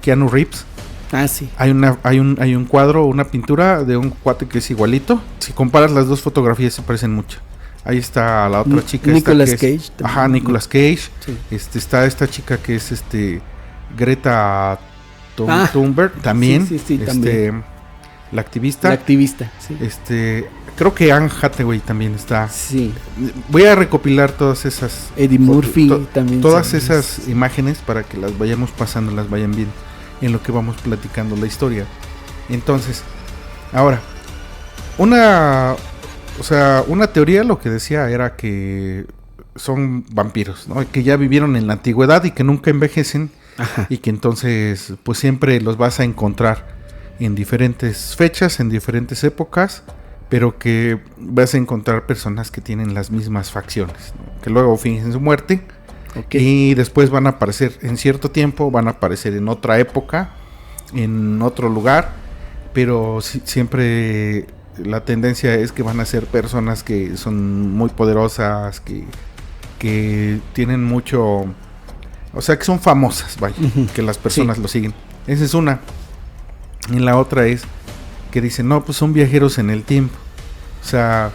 Keanu Reeves. Ah, sí. Hay un cuadro, una pintura de un cuate que es igualito. Si comparas las dos fotografías se parecen mucho. Ahí está la otra chica. Nicolas Cage. Ajá, Nicolas Cage. Sí. Está esta chica que es Greta Thunberg también. Sí, también. La activista. La activista, sí. Creo que Anne Hathaway también está. Sí. Voy a recopilar todas esas. Eddie Murphy también. Todas esas imágenes para que las vayamos pasando, las vayan viendo en lo que vamos platicando la historia. Entonces, ahora, una teoría lo que decía era que son vampiros, ¿no? Que ya vivieron en la antigüedad y que nunca envejecen. Ajá. Y que entonces pues siempre los vas a encontrar en diferentes fechas, en diferentes épocas, pero que vas a encontrar personas que tienen las mismas facciones, ¿no? Que luego fingen su muerte. Okay. Y después van a aparecer en cierto tiempo, van a aparecer en otra época, en otro lugar, pero siempre la tendencia es que van a ser personas que son muy poderosas, que que tienen mucho, o sea, que son famosas, vaya, que las personas lo siguen. Esa es una. Y la otra es que dicen, no, pues son viajeros en el tiempo. O sea,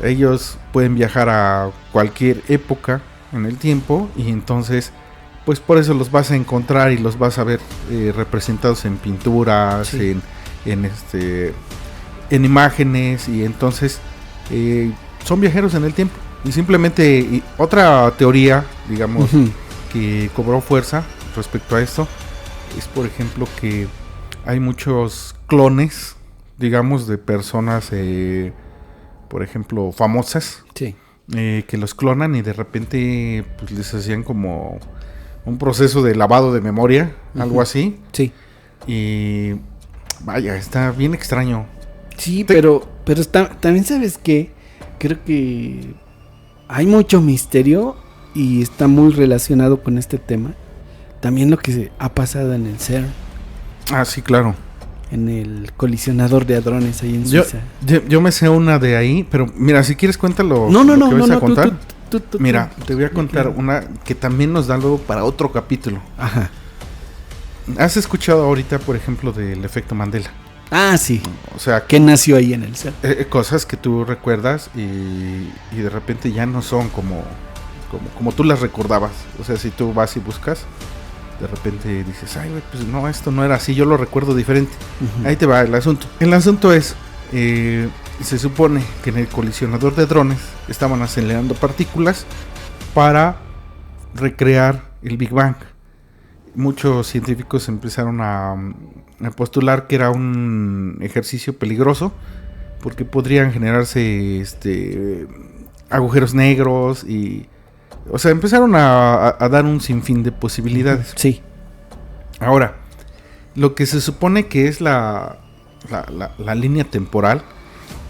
ellos pueden viajar a cualquier época en el tiempo y entonces, pues por eso los vas a encontrar y los vas a ver representados en pinturas, en imágenes, y entonces son viajeros en el tiempo. Y simplemente otra teoría, digamos, que cobró fuerza respecto a esto es, por ejemplo, que hay muchos clones, digamos, de personas, por ejemplo, famosas, que los clonan y de repente pues les hacían como un proceso de lavado de memoria, algo así. Sí. Y vaya, está bien extraño. Sí, pero también, ¿sabes qué? Creo que hay mucho misterio y está muy relacionado con este tema. También lo que ha pasado en el CERN. Ah, sí, claro. En el colisionador de hadrones ahí en Suiza. Yo me sé una de ahí, pero mira, si quieres cuéntalo. No, que vas a contar. Tú, mira, te voy a contar una que también nos da luego para otro capítulo. Ajá. ¿Has escuchado ahorita, por ejemplo, del efecto Mandela? Ah, sí. O sea, que nació ahí en el CERN. Cosas que tú recuerdas y de repente ya no son como tú las recordabas. O sea, si tú vas y buscas, de repente dices, ay, güey, pues no, esto no era así, yo lo recuerdo diferente. Ahí te va el asunto. El asunto es, se supone que en el colisionador de hadrones estaban acelerando partículas para recrear el Big Bang. Muchos científicos empezaron a postular que era un ejercicio peligroso porque podrían generarse agujeros negros y, o sea, empezaron a dar un sinfín de posibilidades. Sí. Ahora, lo que se supone que es la línea temporal,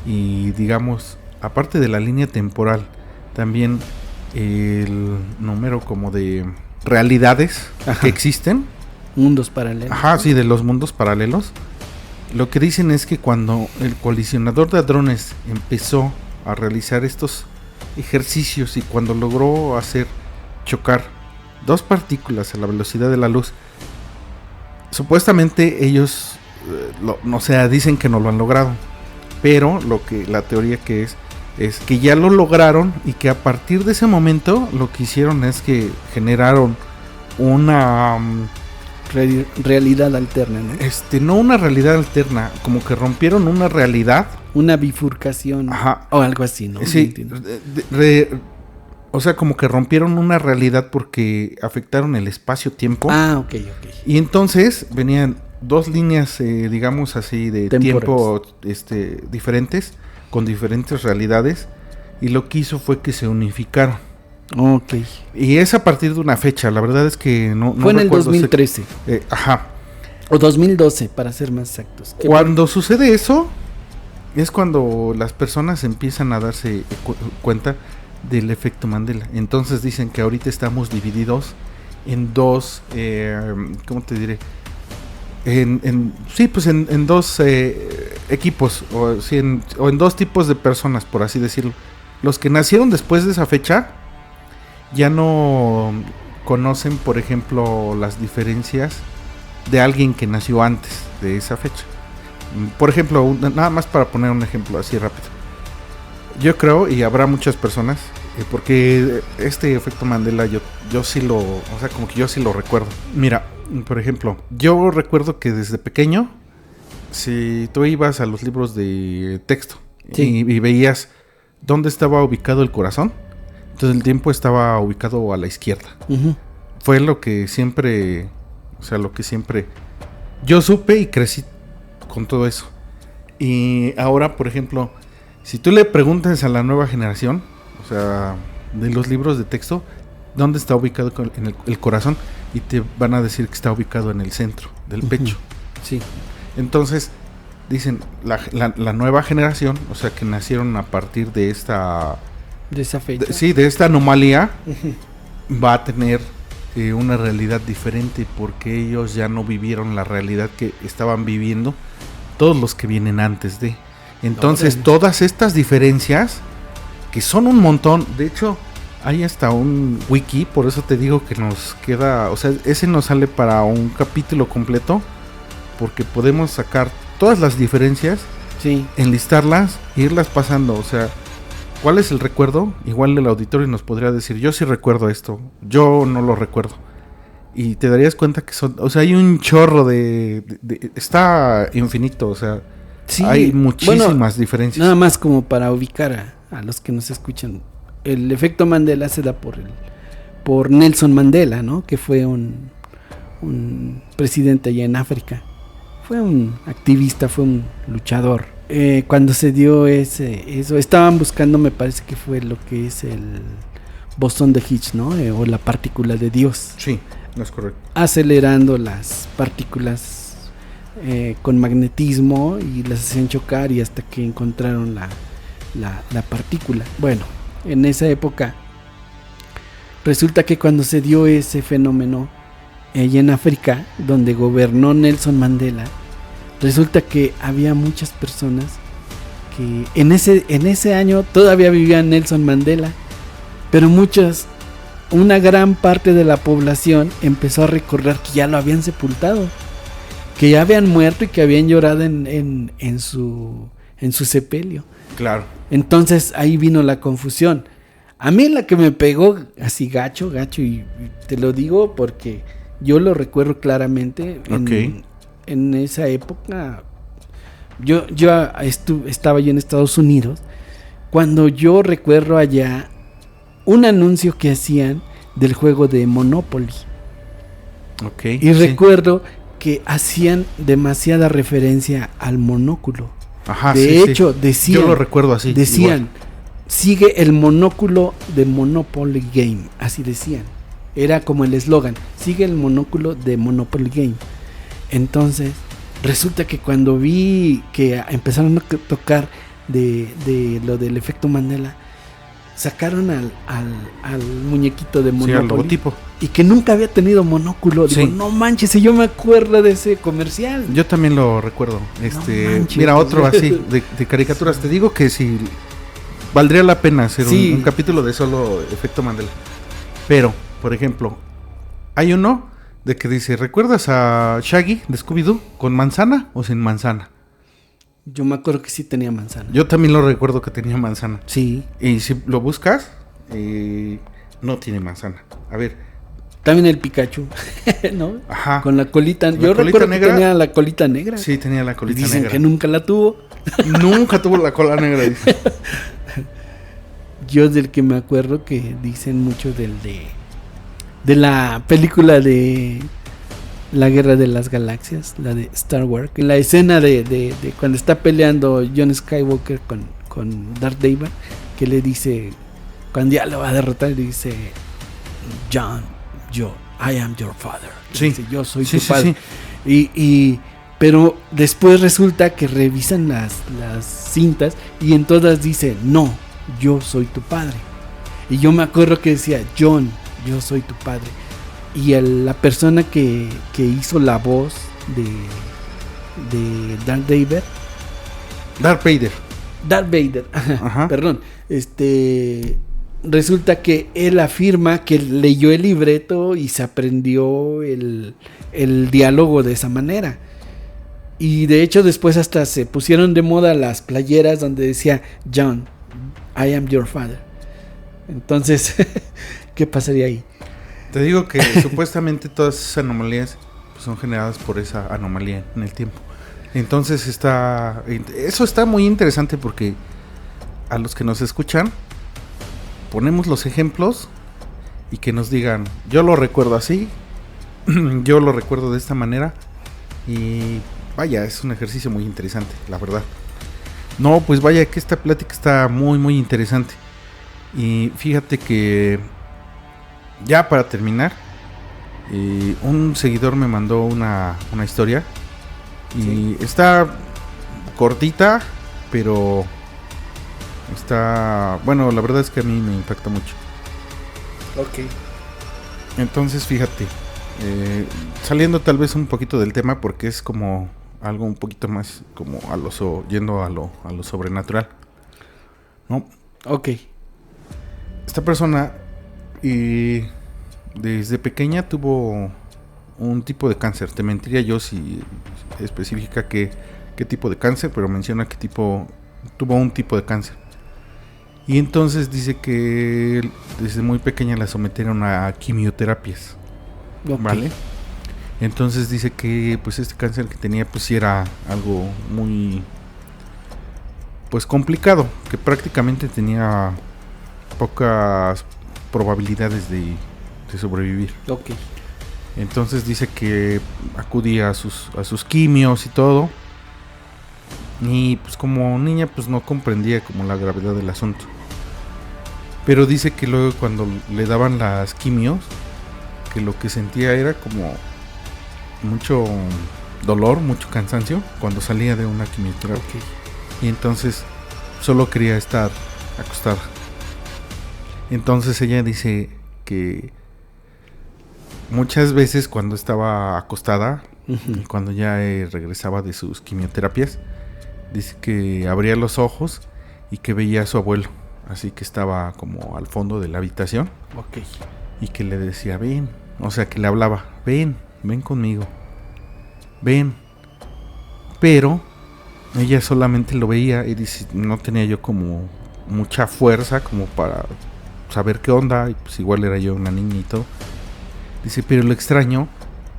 y digamos, aparte de la línea temporal, también el número como de realidades que existen. Mundos paralelos. Ajá, sí, de los mundos paralelos. Lo que dicen es que cuando el colisionador de hadrones empezó a realizar estos ejercicios y cuando logró hacer chocar dos partículas a la velocidad de la luz, supuestamente ellos dicen que no lo han logrado, pero la teoría que es que ya lo lograron y que a partir de ese momento lo que hicieron es que generaron una realidad alterna, ¿no? No una realidad alterna, como que rompieron una realidad, una bifurcación. Ajá. O algo así, ¿no? Sí, o sea, como que rompieron una realidad porque afectaron el espacio-tiempo. Ah, ok. Y entonces venían dos líneas, digamos así, de tiempo diferentes, con diferentes realidades, y lo que hizo fue que se unificaron. Ok. Y es a partir de una fecha, la verdad es que no fue en el 2013. Ajá. O 2012, para ser más exactos. Cuando sucede eso, es cuando las personas empiezan a darse cuenta del efecto Mandela. Entonces dicen que ahorita estamos divididos en dos, ¿cómo te diré? En dos equipos, o en dos tipos de personas, por así decirlo. Los que nacieron después de esa fecha ya no conocen, por ejemplo, las diferencias de alguien que nació antes de esa fecha. Por ejemplo, nada más para poner un ejemplo así rápido. Yo creo, y habrá muchas personas, porque este efecto Mandela yo sí yo sí lo recuerdo. Mira, por ejemplo, yo recuerdo que desde pequeño, si tú ibas a los libros de texto, sí, y veías dónde estaba ubicado el corazón, entonces el tiempo estaba ubicado a la izquierda. Fue lo que siempre yo supe y crecí con todo eso. Y ahora, por ejemplo, si tú le preguntas a la nueva generación, o sea, de los libros de texto, dónde está ubicado en el corazón, y te van a decir que está ubicado en el centro del pecho. Sí. Entonces dicen la nueva generación, o sea, que nacieron a partir de esa fecha, de esta anomalía, va a tener una realidad diferente, porque ellos ya no vivieron la realidad que estaban viviendo todos los que vienen antes de. Entonces, todas estas diferencias, que son un montón, de hecho, Hay hasta un wiki, por eso te digo que nos queda, o sea, ese nos sale para un capítulo completo, porque podemos sacar todas las diferencias, Sí. enlistarlas e irlas pasando, o sea, ¿cuál es el recuerdo? Igual el auditorio nos podría decir, yo sí recuerdo esto, yo no lo recuerdo. Y te darías cuenta que son, o sea, hay un chorro está infinito, o sea, Sí, hay muchísimas bueno, diferencias. Nada más como para ubicar a los que nos escuchan. El efecto Mandela se da por Nelson Mandela, ¿no? Que fue un presidente allá en África. Fue un activista, fue un luchador. Cuando se dio eso, estaban buscando, me parece que fue lo que es el bosón de Higgs, ¿no? O la partícula de Dios. Sí, no es correcto. Acelerando las partículas con magnetismo y las hacían chocar y hasta que encontraron la partícula. Bueno, en esa época resulta que cuando se dio ese fenómeno allá en África, donde gobernó Nelson Mandela, resulta que había muchas personas que en ese año todavía vivían Nelson Mandela, pero una gran parte de la población empezó a recordar que ya lo habían sepultado, que ya habían muerto y que habían llorado en su sepelio. Claro. Entonces ahí vino la confusión. A mí la que me pegó así gacho, y te lo digo porque yo lo recuerdo claramente. En esa época, yo estaba yo en Estados Unidos, cuando yo recuerdo allá un anuncio que hacían del juego de Monopoly. Okay, y recuerdo que hacían demasiada referencia al monóculo. Ajá, de hecho, decían, yo lo recuerdo así. Decían, igual. Sigue el monóculo de Monopoly Game, así decían. Era como el eslogan, sigue el monóculo de Monopoly Game. Entonces, resulta que cuando vi que empezaron a tocar de lo del efecto Mandela, sacaron al muñequito de Monopoly. Sí, al logotipo. Y que nunca había tenido monóculo. Digo, Sí. no manches, yo me acuerdo de ese comercial. Yo también lo recuerdo. manches, Mira, pues. otro así, de caricaturas. Te digo que si valdría la pena hacer Sí. un capítulo de solo efecto Mandela. Pero, por ejemplo, hay uno de que dice, ¿recuerdas a Shaggy de Scooby-Doo con manzana o sin manzana? Yo me acuerdo que sí tenía manzana. Yo también lo recuerdo que tenía manzana. Sí. Y si lo buscas, no tiene manzana. A ver. También el Pikachu, ¿no? Ajá. Con la colita. Yo colita recuerdo negra. que tenía la colita negra. Sí, tenía la Y colita dicen negra. que nunca la tuvo. Nunca tuvo la cola negra, dice. Yo del que me acuerdo que dicen mucho de la película de La Guerra de las Galaxias, la de Star Wars. La escena de cuando está peleando Jon Skywalker con Darth Vader, que le dice, cuando ya lo va a derrotar, le dice, John, I am your father. Sí. Dice, yo soy Sí, tu sí, padre. sí. Pero después resulta que revisan las cintas y en todas dice, no, yo soy tu padre. Y yo me acuerdo que decía, John, yo soy tu padre. Y la persona que hizo la voz de Darth Vader, Ajá. perdón, resulta que él afirma que leyó el libreto y se aprendió el diálogo de esa manera. Y de hecho después hasta se pusieron de moda las playeras donde decía, John, I am your father. Entonces, ¿qué pasaría ahí? Te digo que supuestamente todas esas anomalías pues, son generadas por esa anomalía en el tiempo. Entonces eso está muy interesante porque a los que nos escuchan ponemos los ejemplos y que nos digan, yo lo recuerdo así, yo lo recuerdo de esta manera y vaya, es un ejercicio muy interesante, la verdad. No, pues vaya que esta plática está muy muy interesante. Y fíjate que ya para terminar, un seguidor me mandó una historia y Sí. está cortita, pero está, bueno, la verdad es que a mí me impacta mucho. Ok. Entonces fíjate, saliendo tal vez un poquito del tema porque es como algo un poquito más como yendo a lo sobrenatural, ¿no? Ok. Esta persona y desde pequeña tuvo un tipo de cáncer. Te mentiría yo si especifica qué tipo de cáncer, pero menciona que tuvo un tipo de cáncer. Y entonces dice que desde muy pequeña la sometieron a quimioterapias. Ok. ¿Vale? Entonces dice que pues este cáncer que tenía pues sí era algo muy pues complicado, que prácticamente tenía pocas probabilidades de sobrevivir. Ok. Entonces dice que acudía a sus quimios y todo. Y pues como niña pues no comprendía como la gravedad del asunto. Pero dice que luego cuando le daban las quimios, que lo que sentía era como mucho dolor, mucho cansancio cuando salía de una quimioterapia. Ok. Y entonces solo quería estar acostada. Entonces ella dice que muchas veces cuando estaba acostada, Ujú. cuando ya regresaba de sus quimioterapias, dice que abría los ojos y que veía a su abuelo, así que estaba como al fondo de la habitación Ok. y que le decía, ven, o sea que le hablaba, ven conmigo, ven, pero ella solamente lo veía y dice, no tenía yo como mucha fuerza como para saber qué onda, y pues igual era yo una niña y todo. Dice, pero lo extraño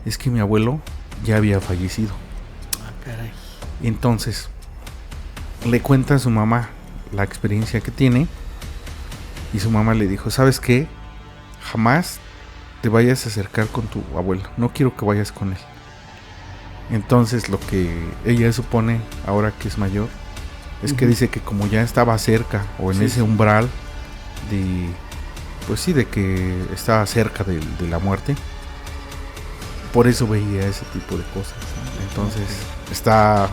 es que mi abuelo ya había fallecido. Ah, caray. Entonces le cuenta a su mamá la experiencia que tiene y su mamá le dijo, ¿sabes qué? Jamás te vayas a acercar con tu abuelo, no quiero que vayas con él. Entonces lo que ella supone ahora que es mayor es que dice que como ya estaba cerca o en ese umbral de, pues sí, de que estaba cerca de la muerte, por eso veía ese tipo de cosas. Entonces está,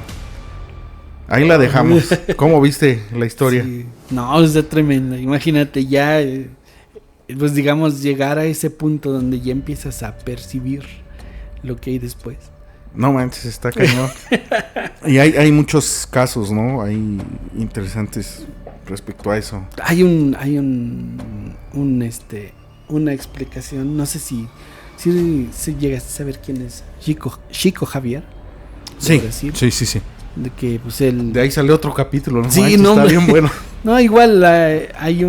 ahí la dejamos. ¿Cómo viste la historia? Sí. No, está tremenda. Imagínate ya, pues digamos, llegar a ese punto donde ya empiezas a percibir lo que hay después. No manches, está cañón. Y hay muchos casos, ¿no? Hay interesantes respecto a eso. Hay una explicación, no sé si llegas a saber quién es Chico Javier. Sí, de Brasil, sí. de que pues él... De ahí salió otro capítulo, ¿no? Sí, manches, no, está hombre. bien bueno. No, igual hay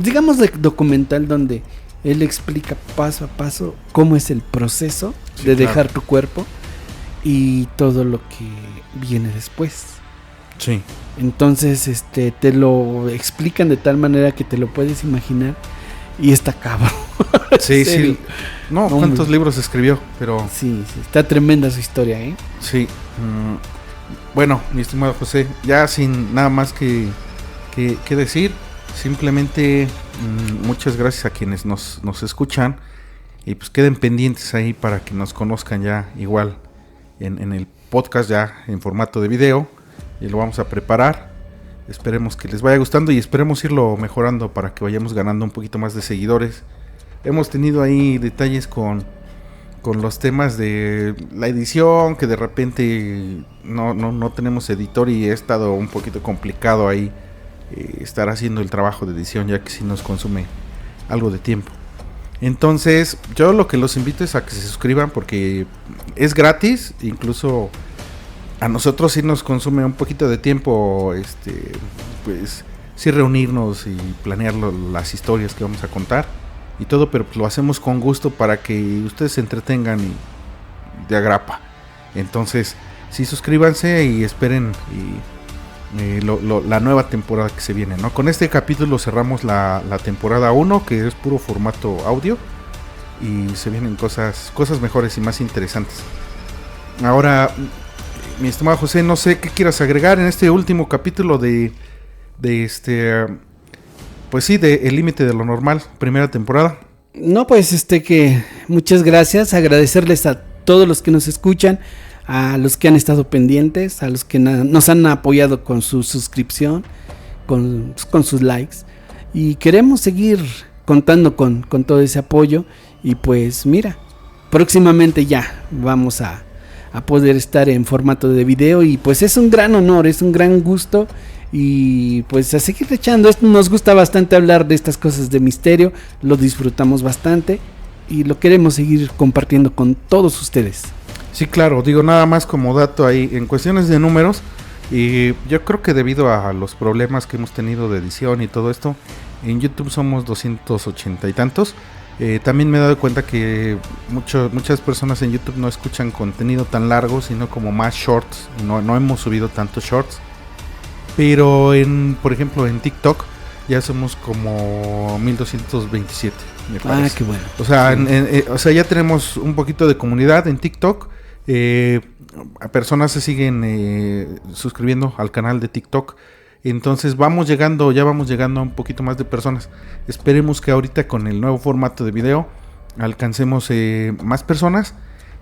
digamos documental donde él explica paso a paso cómo es el proceso Sí, de claro. dejar tu cuerpo y todo lo que viene después. Sí. Entonces, te lo explican de tal manera que te lo puedes imaginar y está cabrón. Sí, serio. sí. No, No, ¿cuántos hombre. libros escribió? Pero Sí, está tremenda su historia, ¿eh? sí. Bueno, mi estimado José, ya sin nada más que decir, simplemente muchas gracias a quienes nos escuchan y pues queden pendientes ahí para que nos conozcan ya igual en el podcast ya en formato de video y lo vamos a preparar. Esperemos que les vaya gustando y esperemos irlo mejorando para que vayamos ganando un poquito más de seguidores. Hemos tenido ahí detalles con los temas de la edición, que de repente no tenemos editor y ha estado un poquito complicado ahí estar haciendo el trabajo de edición, ya que sí nos consume algo de tiempo. Entonces yo lo que los invito es a que se suscriban porque es gratis, incluso a nosotros sí nos consume un poquito de tiempo, pues sí reunirnos y planear las historias que vamos a contar y todo, pero pues lo hacemos con gusto para que ustedes se entretengan y de agrapa. Entonces sí, suscríbanse y esperen la nueva temporada que se viene, ¿no? Con este capítulo cerramos la temporada 1, que es puro formato audio, y se vienen cosas mejores y más interesantes. Ahora, mi estimado José, no sé qué quieras agregar en este último capítulo pues sí, de El Límite de lo Normal, primera temporada. No, pues que muchas gracias, agradecerles a todos los que nos escuchan, a los que han estado pendientes, a los que nos han apoyado con su suscripción, con sus likes, y queremos seguir contando con todo ese apoyo. Y pues mira, próximamente ya vamos a a poder estar en formato de video, y pues es un gran honor, es un gran gusto, y pues a seguir echando. Nos gusta bastante hablar de estas cosas de misterio, lo disfrutamos bastante y lo queremos seguir compartiendo con todos ustedes. Sí, claro, digo nada más como dato ahí, en cuestiones de números, y yo creo que debido a los problemas que hemos tenido de edición y todo esto, en YouTube somos 280 y tantos. También me he dado cuenta que muchas personas en YouTube no escuchan contenido tan largo, sino como más shorts. No hemos subido tantos shorts. Pero por ejemplo en TikTok ya somos como 1227, me parece. Qué bueno. O sea, o sea, ya tenemos un poquito de comunidad en TikTok. Personas se siguen suscribiendo al canal de TikTok. Entonces ya vamos llegando a un poquito más de personas. Esperemos que ahorita con el nuevo formato de video alcancemos más personas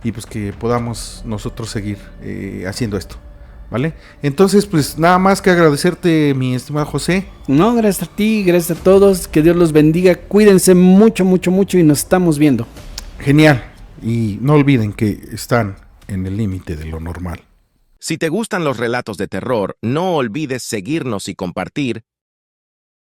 y pues que podamos nosotros seguir haciendo esto, ¿vale? Entonces pues nada más que agradecerte, mi estimado José. No, gracias a ti, gracias a todos, que Dios los bendiga, cuídense mucho, mucho, mucho y nos estamos viendo. Genial, y no olviden que están en el límite de lo normal. Si te gustan los relatos de terror, no olvides seguirnos y compartir